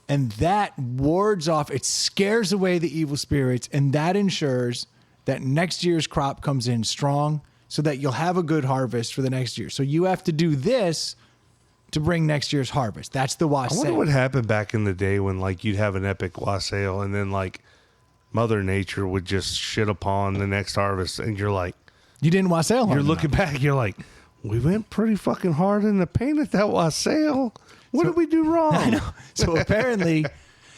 and that wards off, it scares away the evil spirits, and that ensures that next year's crop comes in strong so that you'll have a good harvest for the next year. So you have to do this to bring next year's harvest. That's the I wassail. wonder what happened back in the day when like you'd have an epic wassail and then like Mother Nature would just shit upon the next harvest, and you're like, You didn't wassail hard you're enough. looking back, you're like, we went pretty fucking hard in the paint at that wassail. What did we do wrong? I know. So apparently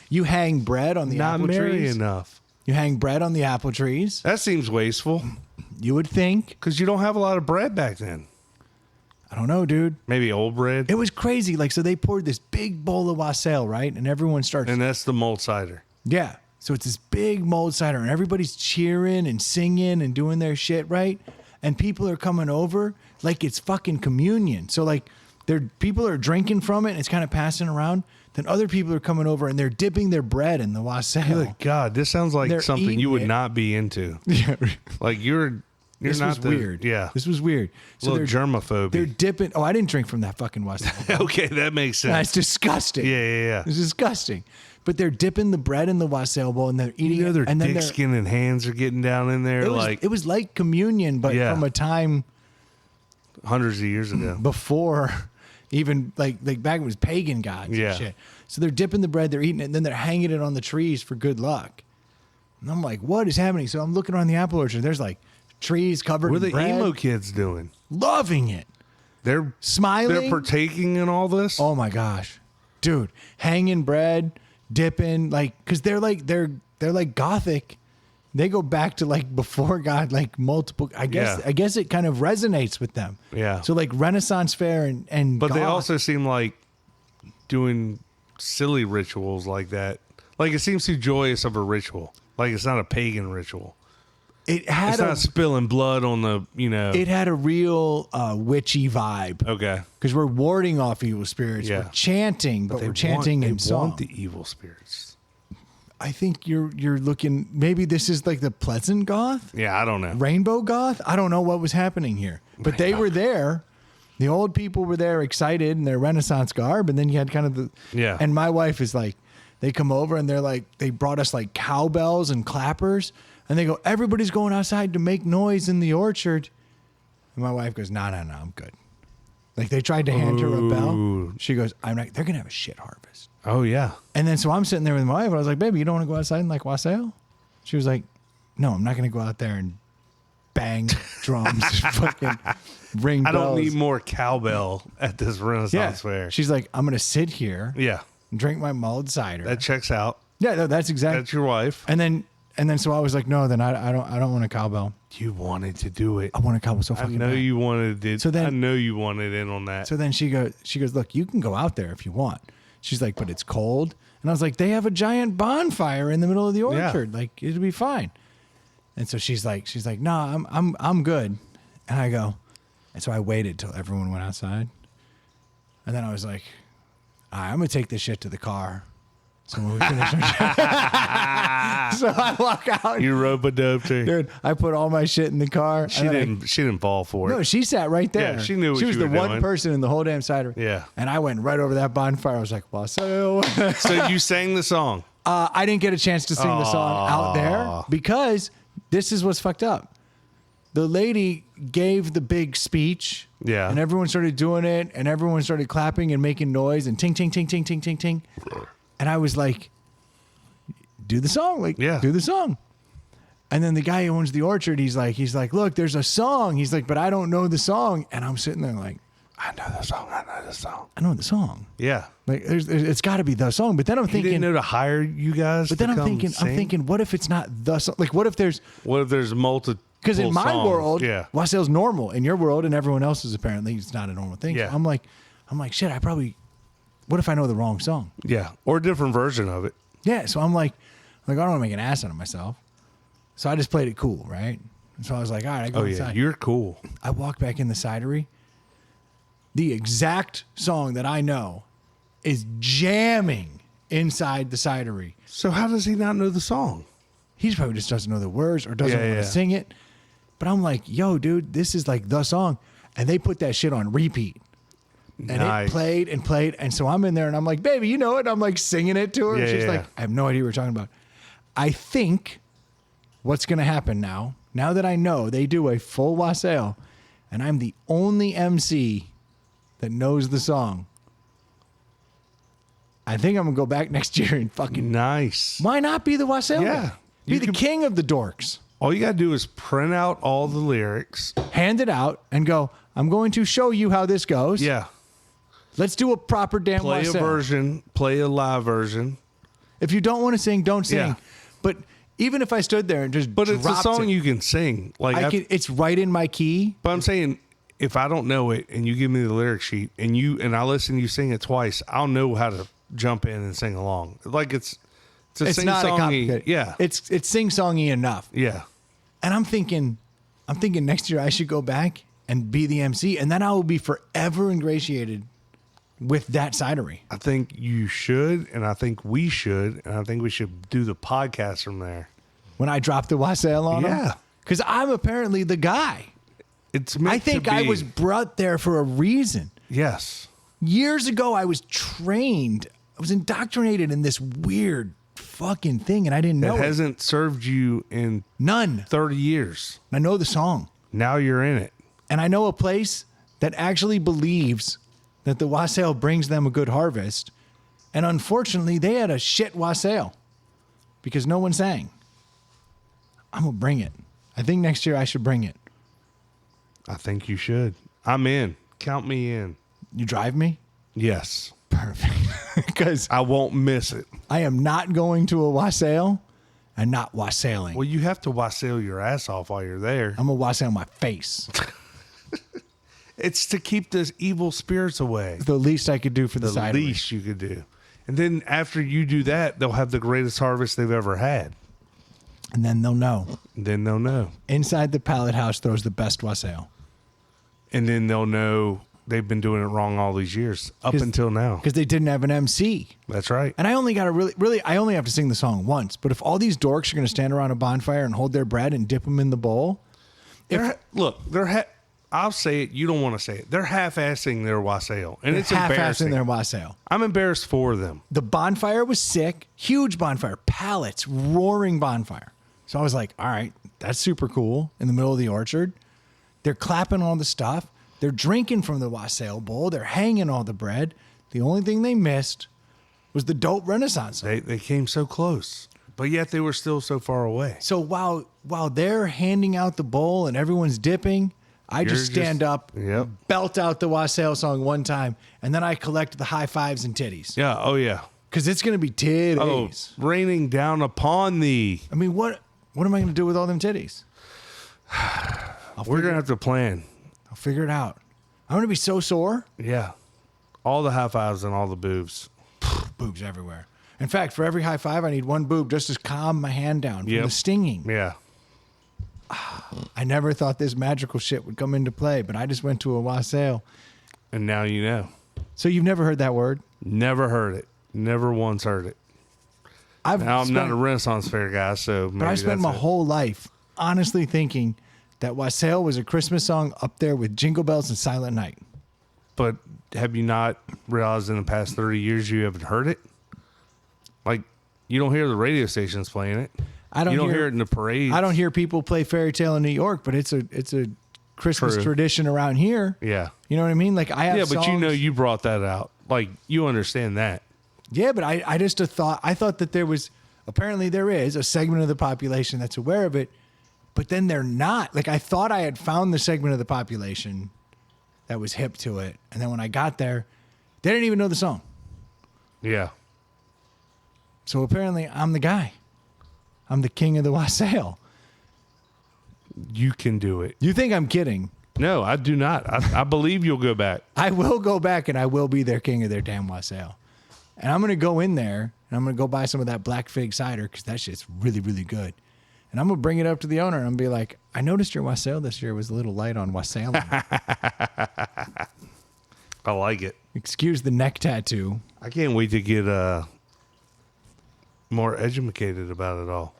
you hang bread on the Not apple merry trees. enough. You hang bread on the apple trees. That seems wasteful You would think. because you don't have a lot of bread back then. I don't know, dude. Maybe old bread. It was crazy. Like, so they poured this big bowl of wassail, right? And everyone starts. And that's the malt cider. Yeah. So it's this big mold cider, and everybody's cheering and singing and doing their shit, right? And people are coming over like it's fucking communion. So like, people are drinking from it, and it's kind of passing around. Then other people are coming over, and they're dipping their bread in the wassail. Good God, this sounds like They're something eating you would it. not be into. Yeah. Like you're This not was weird. Yeah, This was weird. So little germophobia. they're dipping. Oh, I didn't drink from that fucking wassail. Okay, that makes sense. That's disgusting. Yeah. It's disgusting. But they're dipping the bread in the wassail bowl, and they're eating You know, it. their And then dick skin and hands are getting down in there it was like communion, but Yeah. from a time hundreds of years ago. before even like back when it was pagan gods Yeah. and shit. So they're dipping the bread, they're eating it, and then they're hanging it on the trees for good luck. And I'm like, what is happening? So I'm looking around the apple orchard. There's like trees covered What are in the bread. emo kids doing? Loving it. They're Smiling. They're partaking in all this. Oh my gosh. Dude, hanging bread, dipping, like, because they're like gothic. They go back to like before God, like multiple. I guess it kind of resonates with them. Yeah. So like Renaissance fair and But they goth. also seem like doing silly rituals like that. Like it seems too joyous of a ritual. Like it's not a pagan ritual. it had It's not spilling blood on the, it had a real witchy vibe. Okay. Because we're warding off evil spirits. Yeah. We're chanting, but we're chanting in they song. want the evil spirits. I think you're looking. Maybe this is like the Pleasant Goth. Yeah, I don't know. Rainbow Goth? I don't know what was happening here. But they were there. The old people were there excited in their Renaissance garb. And then you had kind of the... Yeah. And my wife is like, they come over and they're like, they brought us like cowbells and clappers. And they go, everybody's going outside to make noise in the orchard. And my wife goes, no, I'm good. Like they tried to hand her a bell. Ooh. She goes, they're going to have a shit harvest. Oh, yeah. And then so I'm sitting there with my wife, and I was like, baby, you don't want to go outside and like wassail? She was like, no, I'm not going to go out there and bang drums, fucking ring I bells. don't need more cowbell at this Renaissance fair. She's like, I'm going to sit here Yeah. and drink my mulled cider. That checks out. yeah, no, that's exactly. That's your wife. And then so I was like, no, then I don't want a cowbell. You wanted to do it. I want a cowbell so I fucking know bad. you wanted it. So then- I know you wanted in on that. So then she goes, look, you can go out there if you want. She's like, but it's cold. And I was like, they have a giant bonfire in the middle of the orchard. Like it'll be fine. And so she's like, no, I'm good. And I go, and so I waited till everyone went outside. And then I was like, all right, I'm going to take this shit to the car. So when we finish our so I walk out. You rope-a-dope her. Dude, I put all my shit in the car. She didn't fall for it. No, she sat right there. Yeah, she knew what she was you the were one doing. person in the whole damn cider. Yeah. And I went right over that bonfire. I was like, wassail. So you sang the song. I didn't get a chance to sing the song out there because this is what's fucked up. The lady gave the big speech. Yeah. And everyone started doing it, and everyone started clapping and making noise and ting, ting, ting, ting, ting, ting, ting. And I was like, do the song. Like, Yeah. do the song. And then the guy who owns the orchard, he's like, look, there's a song. He's like, but I don't know the song. And I'm sitting there like, I know the song. I know the song. Yeah. Like, it's got to be the song. But then I'm He thinking, didn't know to hire you guys. but then to I'm come sing? thinking, what if it's not the song? Like, what if there's multiple? because in my songs? world, yeah, wassail's normal. In your world and everyone else's, apparently, it's not a normal thing. Yeah. So I'm like, shit. What if I know the wrong song? yeah, or a different version of it. Yeah. So I'm like, I don't want to make an ass out of myself. So I just played it cool, right? And so I was like, all right, I go Oh, yeah. inside. You're cool. I walk back in the cidery. The exact song that I know is jamming inside the cidery. So how does he not know the song? He probably just doesn't know the words or doesn't want Yeah. to sing it. But I'm like, yo, dude, this is like the song. And they put that shit on repeat. And Nice. it played and played. And so I'm in there and I'm like, baby, you know it. I'm like singing it to her. Yeah, And she's yeah. like, I have no idea what you're talking about. I think what's going to happen now that I know they do a full wassail and I'm the only MC that knows the song, I think I'm going to go back next year and fucking, Nice. why not be the wassail Yeah. guy? Be You the could- king of the dorks. All you got to do is print out all the lyrics. Hand it out and go, I'm going to show you how this goes. Yeah. Let's do a proper damn Play a wassail. version. Play a live version. If you don't want to sing, don't sing. Yeah. But even if I stood there and just But it's a dropped song it, you can sing. Like, it's right in my key. but I'm saying, if I don't know it and you give me the lyric sheet and I listen to you sing it twice, I'll know how to jump in and sing along. Like it's a It's not a sing-songy. complicated. Yeah. It's sing-songy enough. Yeah. And I'm thinking next year I should go back and be the MC, and then I will be forever ingratiated with that cidery. I think you should, and I think we should, and I think we should do the podcast from there. When I drop the wassail on them. Yeah. Because I'm apparently the guy. It's meant I think to be. I was brought there for a reason. Yes. Years ago, I was trained. I was indoctrinated in this weird fucking thing, and I didn't know It it. hasn't served you in None. 30 years. I know the song. Now you're in it. And I know a place that actually believes that the wassail brings them a good harvest. And unfortunately, they had a shit wassail because no one sang. I'm going to bring it. I think next year I should bring it. I think you should. I'm in. Count me in. You drive me? Yes. Perfect. Because I won't miss it. I am not going to a wassail and not wassailing. Well, you have to wassail your ass off while you're there. I'm going to wassail my face. It's to keep those evil spirits away. The least I could do for the, The cidery. least you could do. And then after you do that, they'll have the greatest harvest they've ever had. And then they'll know. And then they'll know. Inside the pallet house throws the best wassail. And then they'll know they've been doing it wrong all these years, up until now. Because they didn't have an MC. That's right. And I only got to really, I only have to sing the song once. But if all these dorks are going to stand around a bonfire and hold their bread and dip them in the bowl, I'll say it. You don't want to say it. They're half-assing their wassail, and it's half-assing embarrassing. their wassail. I'm embarrassed for them. The bonfire was sick, huge bonfire, pallets, roaring bonfire. So I was like, all right, that's super cool in the middle of the orchard. They're clapping all the stuff. They're drinking from the wassail bowl. They're hanging all the bread. The only thing they missed was the dope Renaissance song. They came so close, but yet they were still so far away. So while they're handing out the bowl and everyone's dipping, I You're just stand up, Yep. belt out the wassail song one time, and then I collect the high fives and titties. Yeah. Oh, yeah. Because it's going to be titties. Oh, raining down upon thee. I mean, what am I going to do with all them titties? We're going to have to plan. I'll figure it out. I'm going to be so sore. Yeah. All the high fives and all the boobs. Boobs everywhere. In fact, for every high five, I need one boob just to calm my hand down from Yep. the stinging. Yeah. I never thought this magical shit would come into play, but I just went to a wassail. And now you know. So you've never heard that word? Never heard it. Never once heard it. Now, I'm not a Renaissance fair guy, so maybe But I spent that's my it. whole life honestly thinking that wassail was a Christmas song up there with Jingle Bells and Silent Night. But have you not realized in the past 30 years you haven't heard it? Like, you don't hear the radio stations playing it. I don't You don't hear hear it in the parades. I don't hear people play Fairy Tale in New York, but it's a Christmas True. tradition around here. Yeah. You know what I mean? Like I have Yeah, but you songs- know you brought that out. Like, you understand that. Yeah, but I thought that there was apparently there is a segment of the population that's aware of it, but then they're not. Like I thought I had found the segment of the population that was hip to it, and then when I got there, they didn't even know the song. Yeah. So apparently I'm the guy. I'm the king of the wassail. You can do it. You think I'm kidding? No, I do not. I believe you'll go back. I will go back and I will be their king of their damn wassail. And I'm going to go in there and I'm going to go buy some of that black fig cider because that shit's really, really good. And I'm going to bring it up to the owner and I'm be like, I noticed your wassail this year was a little light on wassailing. I like it. Excuse the neck tattoo. I can't wait to get more educated about it all.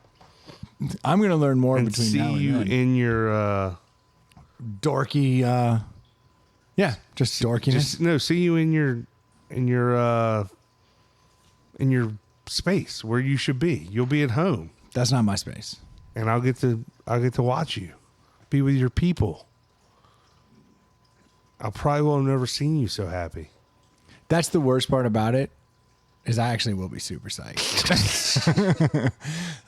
I'm going to learn more And between see now and you then. in your Dorky, just dorkiness. see you in your space where you should be. You'll be at home, That's not my space. and I'll get to watch you, be with your people. I probably will have never seen you so happy. That's the worst part about it, is I actually will be super psyched.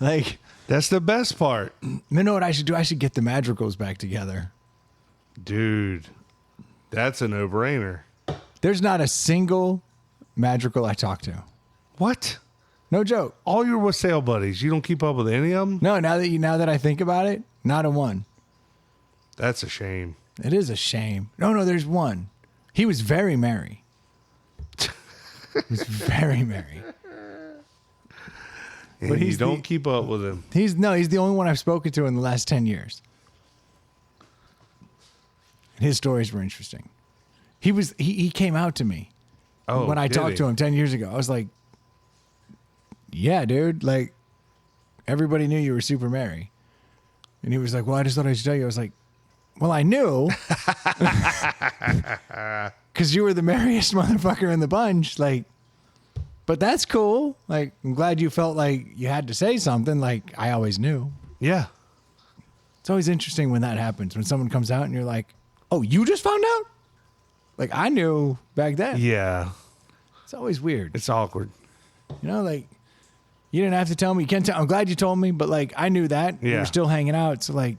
Like, That's the best part, you know what I should do? I should get the Madrigals back together. dude. That's a no-brainer. There's not a single Madrigal I talk to. What? No joke. All your wassail buddies, you don't keep up with any of them? No, now that I think about it, not a one. That's a shame. It is a shame. No, there's one. He was very merry. He was very merry. But he's you don't the- keep up with him. He's the only one I've spoken to in the last 10 years. His stories were interesting. He came out to me Oh, when I did talked he? to him 10 years ago. I was like, yeah, dude, like everybody knew you were super merry. And he was like, well, I just thought I should tell you. I was like, well, I knew. Because you were the merriest motherfucker in the bunch. Like, but that's cool. Like, I'm glad you felt like you had to say something. Like, I always knew. Yeah. It's always interesting when that happens. When someone comes out and you're like, oh, you just found out? Like, I knew back then. Yeah. It's always weird. It's awkward. You know, like, you didn't have to tell me. You can't tell. I'm glad you told me, but like, I knew that. Yeah. We're still hanging out. So like,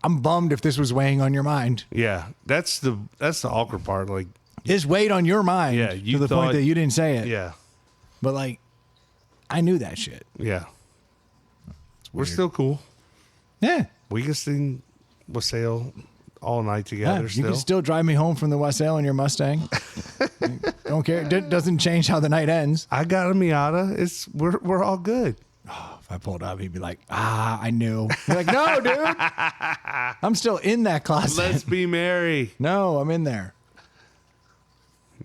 I'm bummed if this was weighing on your mind. Yeah. That's the awkward part. Like, This weighed on your mind. Yeah, to you the thought- point that you didn't say it. yeah. But like, I knew that shit. Yeah. We're still cool. Yeah. We can sing wassail all night together You still. can still drive me home from the Wassail in your Mustang. Don't care. It doesn't change how the night ends. I got a Miata. We're all good. If I pulled up, he'd be like, I knew. You're like, no, dude. I'm still in that closet. Let's be merry. No, I'm in there.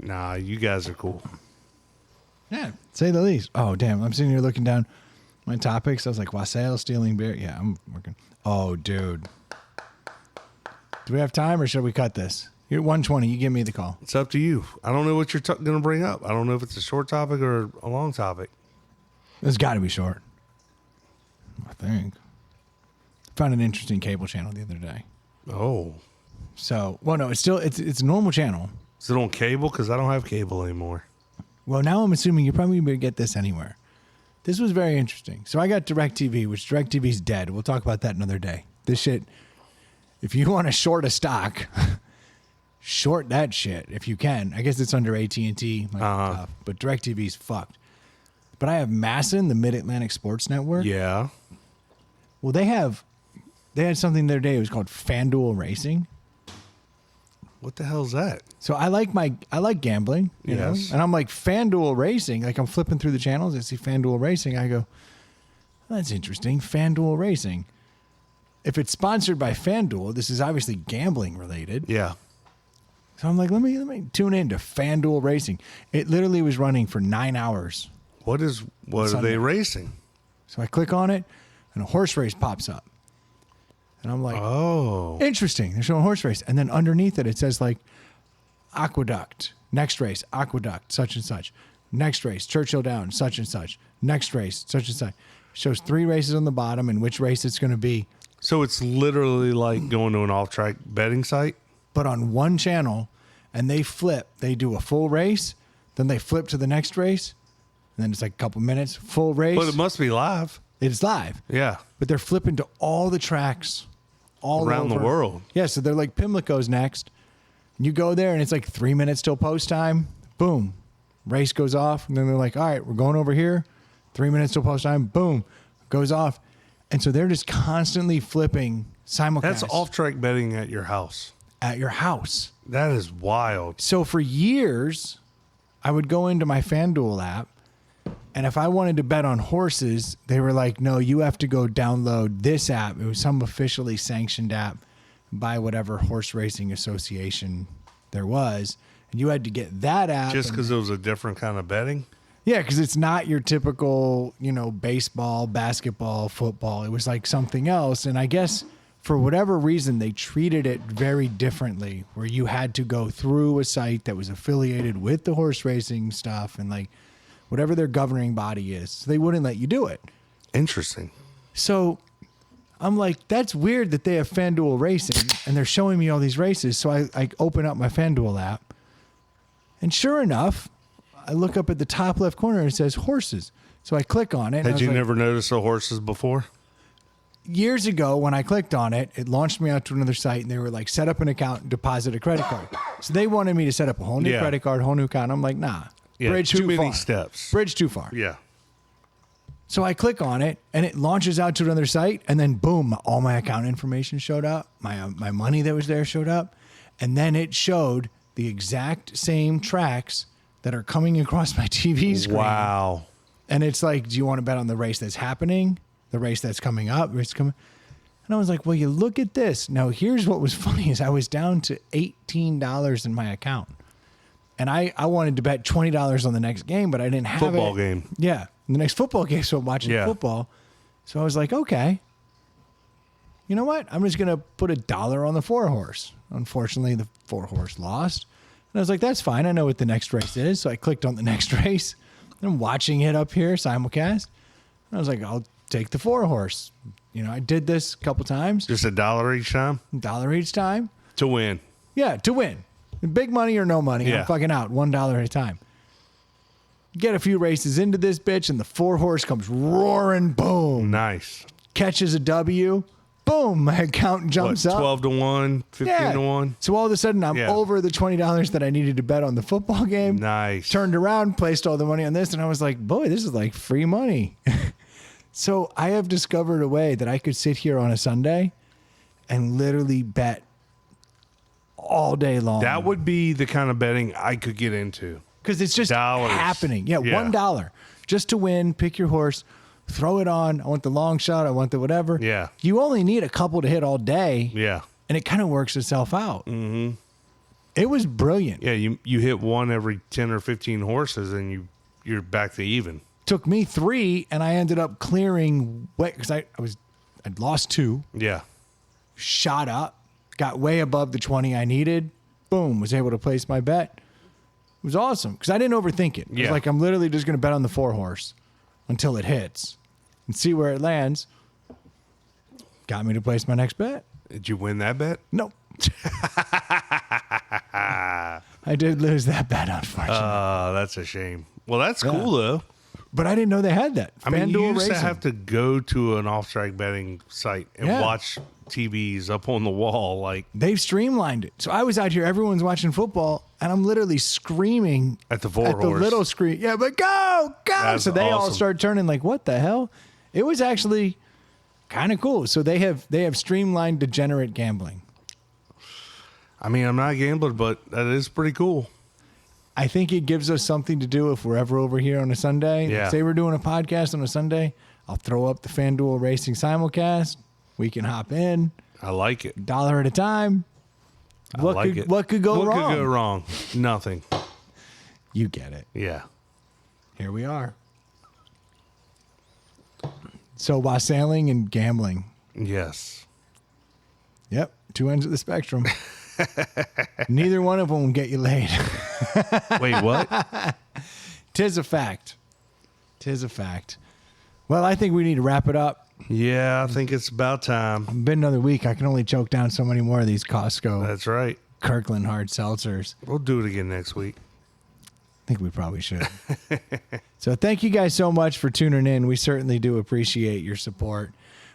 Nah, you guys are cool. Yeah, say the least. Oh, damn. I'm sitting here looking down my topics. I was like, wassail, stealing beer. Yeah, I'm working. Oh, dude. Do we have time or should we cut this? You're at 120. You give me the call. It's up to you. I don't know what you're going to bring up. I don't know if it's a short topic or a long topic. It's got to be short. I think. Found an interesting cable channel the other day. Oh. So, well, no, it's a normal channel. Is it on cable? Because I don't have cable anymore. Well, now I'm assuming you're probably going to get this anywhere. This was very interesting. So I got DirecTV, which DirecTV's dead. We'll talk about that another day. This shit, if you want to short a stock, short that shit if you can. I guess it's under AT&T, but DirecTV's fucked. But I have Masson, the Mid-Atlantic Sports Network. Yeah. Well, they had something the other day. It was called FanDuel Racing. What the hell's that? So I like gambling, you know, Yes. and I'm like FanDuel Racing. Like I'm flipping through the channels. I see FanDuel Racing. I go, that's interesting. FanDuel Racing. If it's sponsored by FanDuel, this is obviously gambling related. Yeah. So I'm like, let me tune in to FanDuel Racing. It literally was running for 9 hours. What are Sunday. they racing? So I click on it, and a horse race pops up, and I'm like, Oh. interesting. They're showing a horse race. And then underneath it says like Aqueduct. Next race, Aqueduct, such and such. Next race, Churchill Downs, such and such. Next race, such and such. Shows 3 races on the bottom and which race it's going to be. So it's literally like going to an off-track betting site? But on one channel, and they flip. They do a full race, then they flip to the next race, and then it's like a couple minutes, full race. But it must be live. It's live. Yeah. But they're flipping to all the tracks all Around the over. world. Yeah, so they're like Pimlico's next. You go there and it's like 3 minutes till post time. Boom. Race goes off. And then they're like, all right, we're going over here. 3 minutes till post time. Boom. Goes off. And so they're just constantly flipping simulcast That's off-track betting at your house. at your house. That is wild. So for years, I would go into my FanDuel app And if I wanted to bet on horses, they were like, no, you have to go download this app. It was some officially sanctioned app by whatever horse racing association there was. And you had to get that app. Just because it was a different kind of betting? Yeah, because it's not your typical, baseball, basketball, football. It was like something else. And I guess for whatever reason, they treated it very differently, where you had to go through a site that was affiliated with the horse racing stuff and like whatever their governing body is. So they wouldn't let you do it. Interesting. So I'm like, that's weird that they have FanDuel Racing and they're showing me all these races. So I open up my FanDuel app, and sure enough, I look up at the top left corner and it says horses. So I click on it. Had you never noticed the horses before? Years ago, when I clicked on it, it launched me out to another site, and they were like, set up an account and deposit a credit card. So they wanted me to set up a whole new credit card, whole new account. I'm like, nah. Yeah, Bridge too many far. steps. Bridge too far. Yeah. So I click on it, and it launches out to another site, and then boom, all my account information showed up. My money that was there showed up, and then it showed the exact same tracks that are coming across my TV screen. Wow. And it's like, do you want to bet on the race that's happening, the race that's coming up, race coming? And I was like, well, you look at this. Now, here's what was funny is I was down to $18 in my account. And I wanted to bet $20 on the next game, but I didn't have Football it. game. Yeah. The next football game, so I'm watching football. So I was like, okay. You know what? I'm just going to put $1 on the 4-horse. Unfortunately, the 4-horse lost. And I was like, that's fine. I know what the next race is. So I clicked on the next race. I'm watching it up here, simulcast. And I was like, I'll take the 4-horse. I did this a couple times. Just $1 each time? $1 each time. To win. Yeah, to win. Big money or no money, Yeah. I'm fucking out. $1 at a time. Get a few races into this bitch, and the 4-horse comes roaring, boom. Nice. Catches a W, boom, my account jumps up. 12 to 1, 15 to 1? So all of a sudden, I'm over the $20 that I needed to bet on the football game. Nice. Turned around, placed all the money on this, and I was like, boy, this is like free money. So I have discovered a way that I could sit here on a Sunday and literally bet all day long. That would be the kind of betting I could get into. Because it's just happening. Yeah, $1 just to win. Pick your horse, throw it on. I want the long shot. I want the whatever. Yeah. You only need a couple to hit all day. Yeah. And it kind of works itself out. Mm-hmm. It was brilliant. Yeah, you hit one every 10 or 15 horses, and you're back to even. Took me 3, and I ended up clearing because I'd lost 2. Yeah. Shot up, got way above the 20 I needed. Boom, was able to place my bet. It was awesome because I didn't overthink it. It was like, I'm literally just going to bet on the 4-horse until it hits and see where it lands. Got me to place my next bet. Did you win that bet? Nope. I did lose that bet, unfortunately. That's a shame. Well, that's cool, though. But I didn't know they had that. I mean, you used Racing. to have to go to an off-track betting site and watch TVs up on the wall. Like, they've streamlined it. So I was out here, everyone's watching football, and I'm literally screaming at the 4-horse. At the little screen. Yeah, but go! That's so they all awesome. start turning like, what the hell? It was actually kind of cool. So they have streamlined degenerate gambling. I mean, I'm not a gambler, but that is pretty cool. I think it gives us something to do if we're ever over here on a Sunday. Yeah. Say we're doing a podcast on a Sunday, I'll throw up the FanDuel Racing simulcast. We can hop in. I like it. $1 at a time. What could go wrong? What could go wrong? Nothing. You get it. Yeah. Here we are. So wassailing and gambling. Yes. Yep. 2 ends of the spectrum. Neither one of them will get you laid. Wait, what? Tis a fact. Tis a fact. Well, I think we need to wrap it up. Yeah, I think it's about time. Been another week. I can only choke down so many more of these Costco That's right. Kirkland hard seltzers. We'll do it again next week. I think we probably should. So thank you guys so much for tuning in. We certainly do appreciate your support.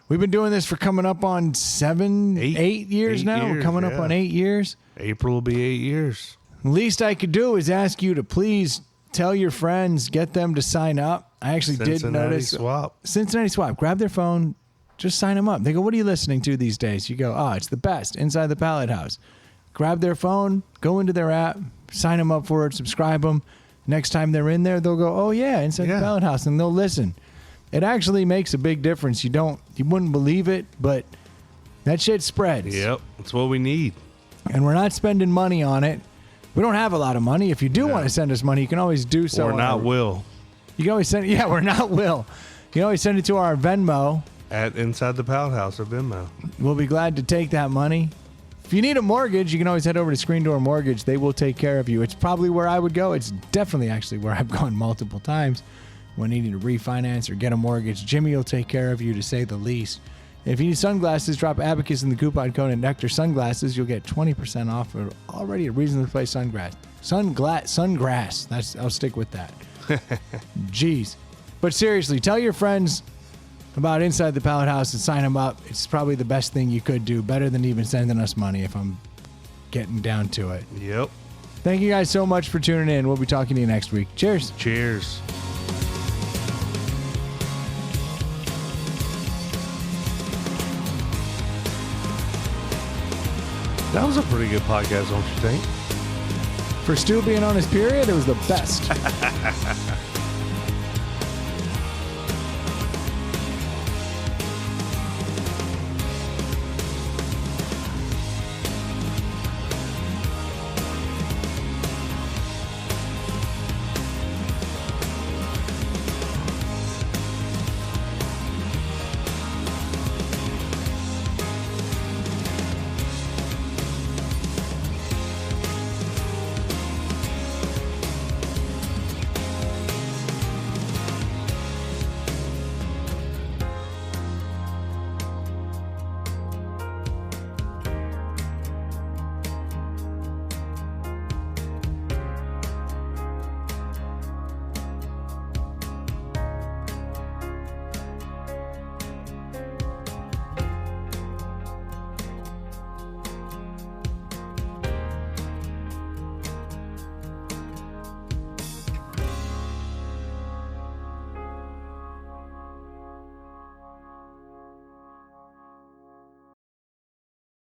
We've been doing this for coming up on 8 years now. We're coming up on 8 years. April will be 8 years. Least I could do is ask you to please tell your friends, get them to sign up. I actually did notice Cincinnati Swap. Grab their phone, just sign them up. They go, "What are you listening to these days?" You go, "Oh, it's the best, Inside the Pallet House." Grab their phone, go into their app, sign them up for it, subscribe them. next time they're in there, they'll go, oh, yeah, Inside the Pallet House, and they'll listen. It actually makes a big difference. You wouldn't believe it, but that shit spreads. Yep, that's what we need. And we're not spending money on it. We don't have a lot of money. If you do want to send us money, you can always do so. Or not will. You can always send it. Yeah, we're not will. You can always send it to our Venmo. At Inside the Pallet House or Venmo. We'll be glad to take that money. If you need a mortgage, you can always head over to Screen Door Mortgage. They will take care of you. It's probably where I would go. It's definitely actually where I've gone multiple times when needing to refinance or get a mortgage. Jimmy will take care of you, to say the least. If you need sunglasses, drop Abacus in the coupon code and Nectar Sunglasses. You'll get 20% off for already a reasonably priced sungrass. I'll stick with that. Jeez. But seriously, tell your friends about Inside the Pallet House and sign them up. It's probably the best thing you could do, better than even sending us money if I'm getting down to it. Yep. Thank you guys so much for tuning in. We'll be talking to you next week. Cheers. Cheers. That was a pretty good podcast, don't you think? For Stu being on his period, it was the best.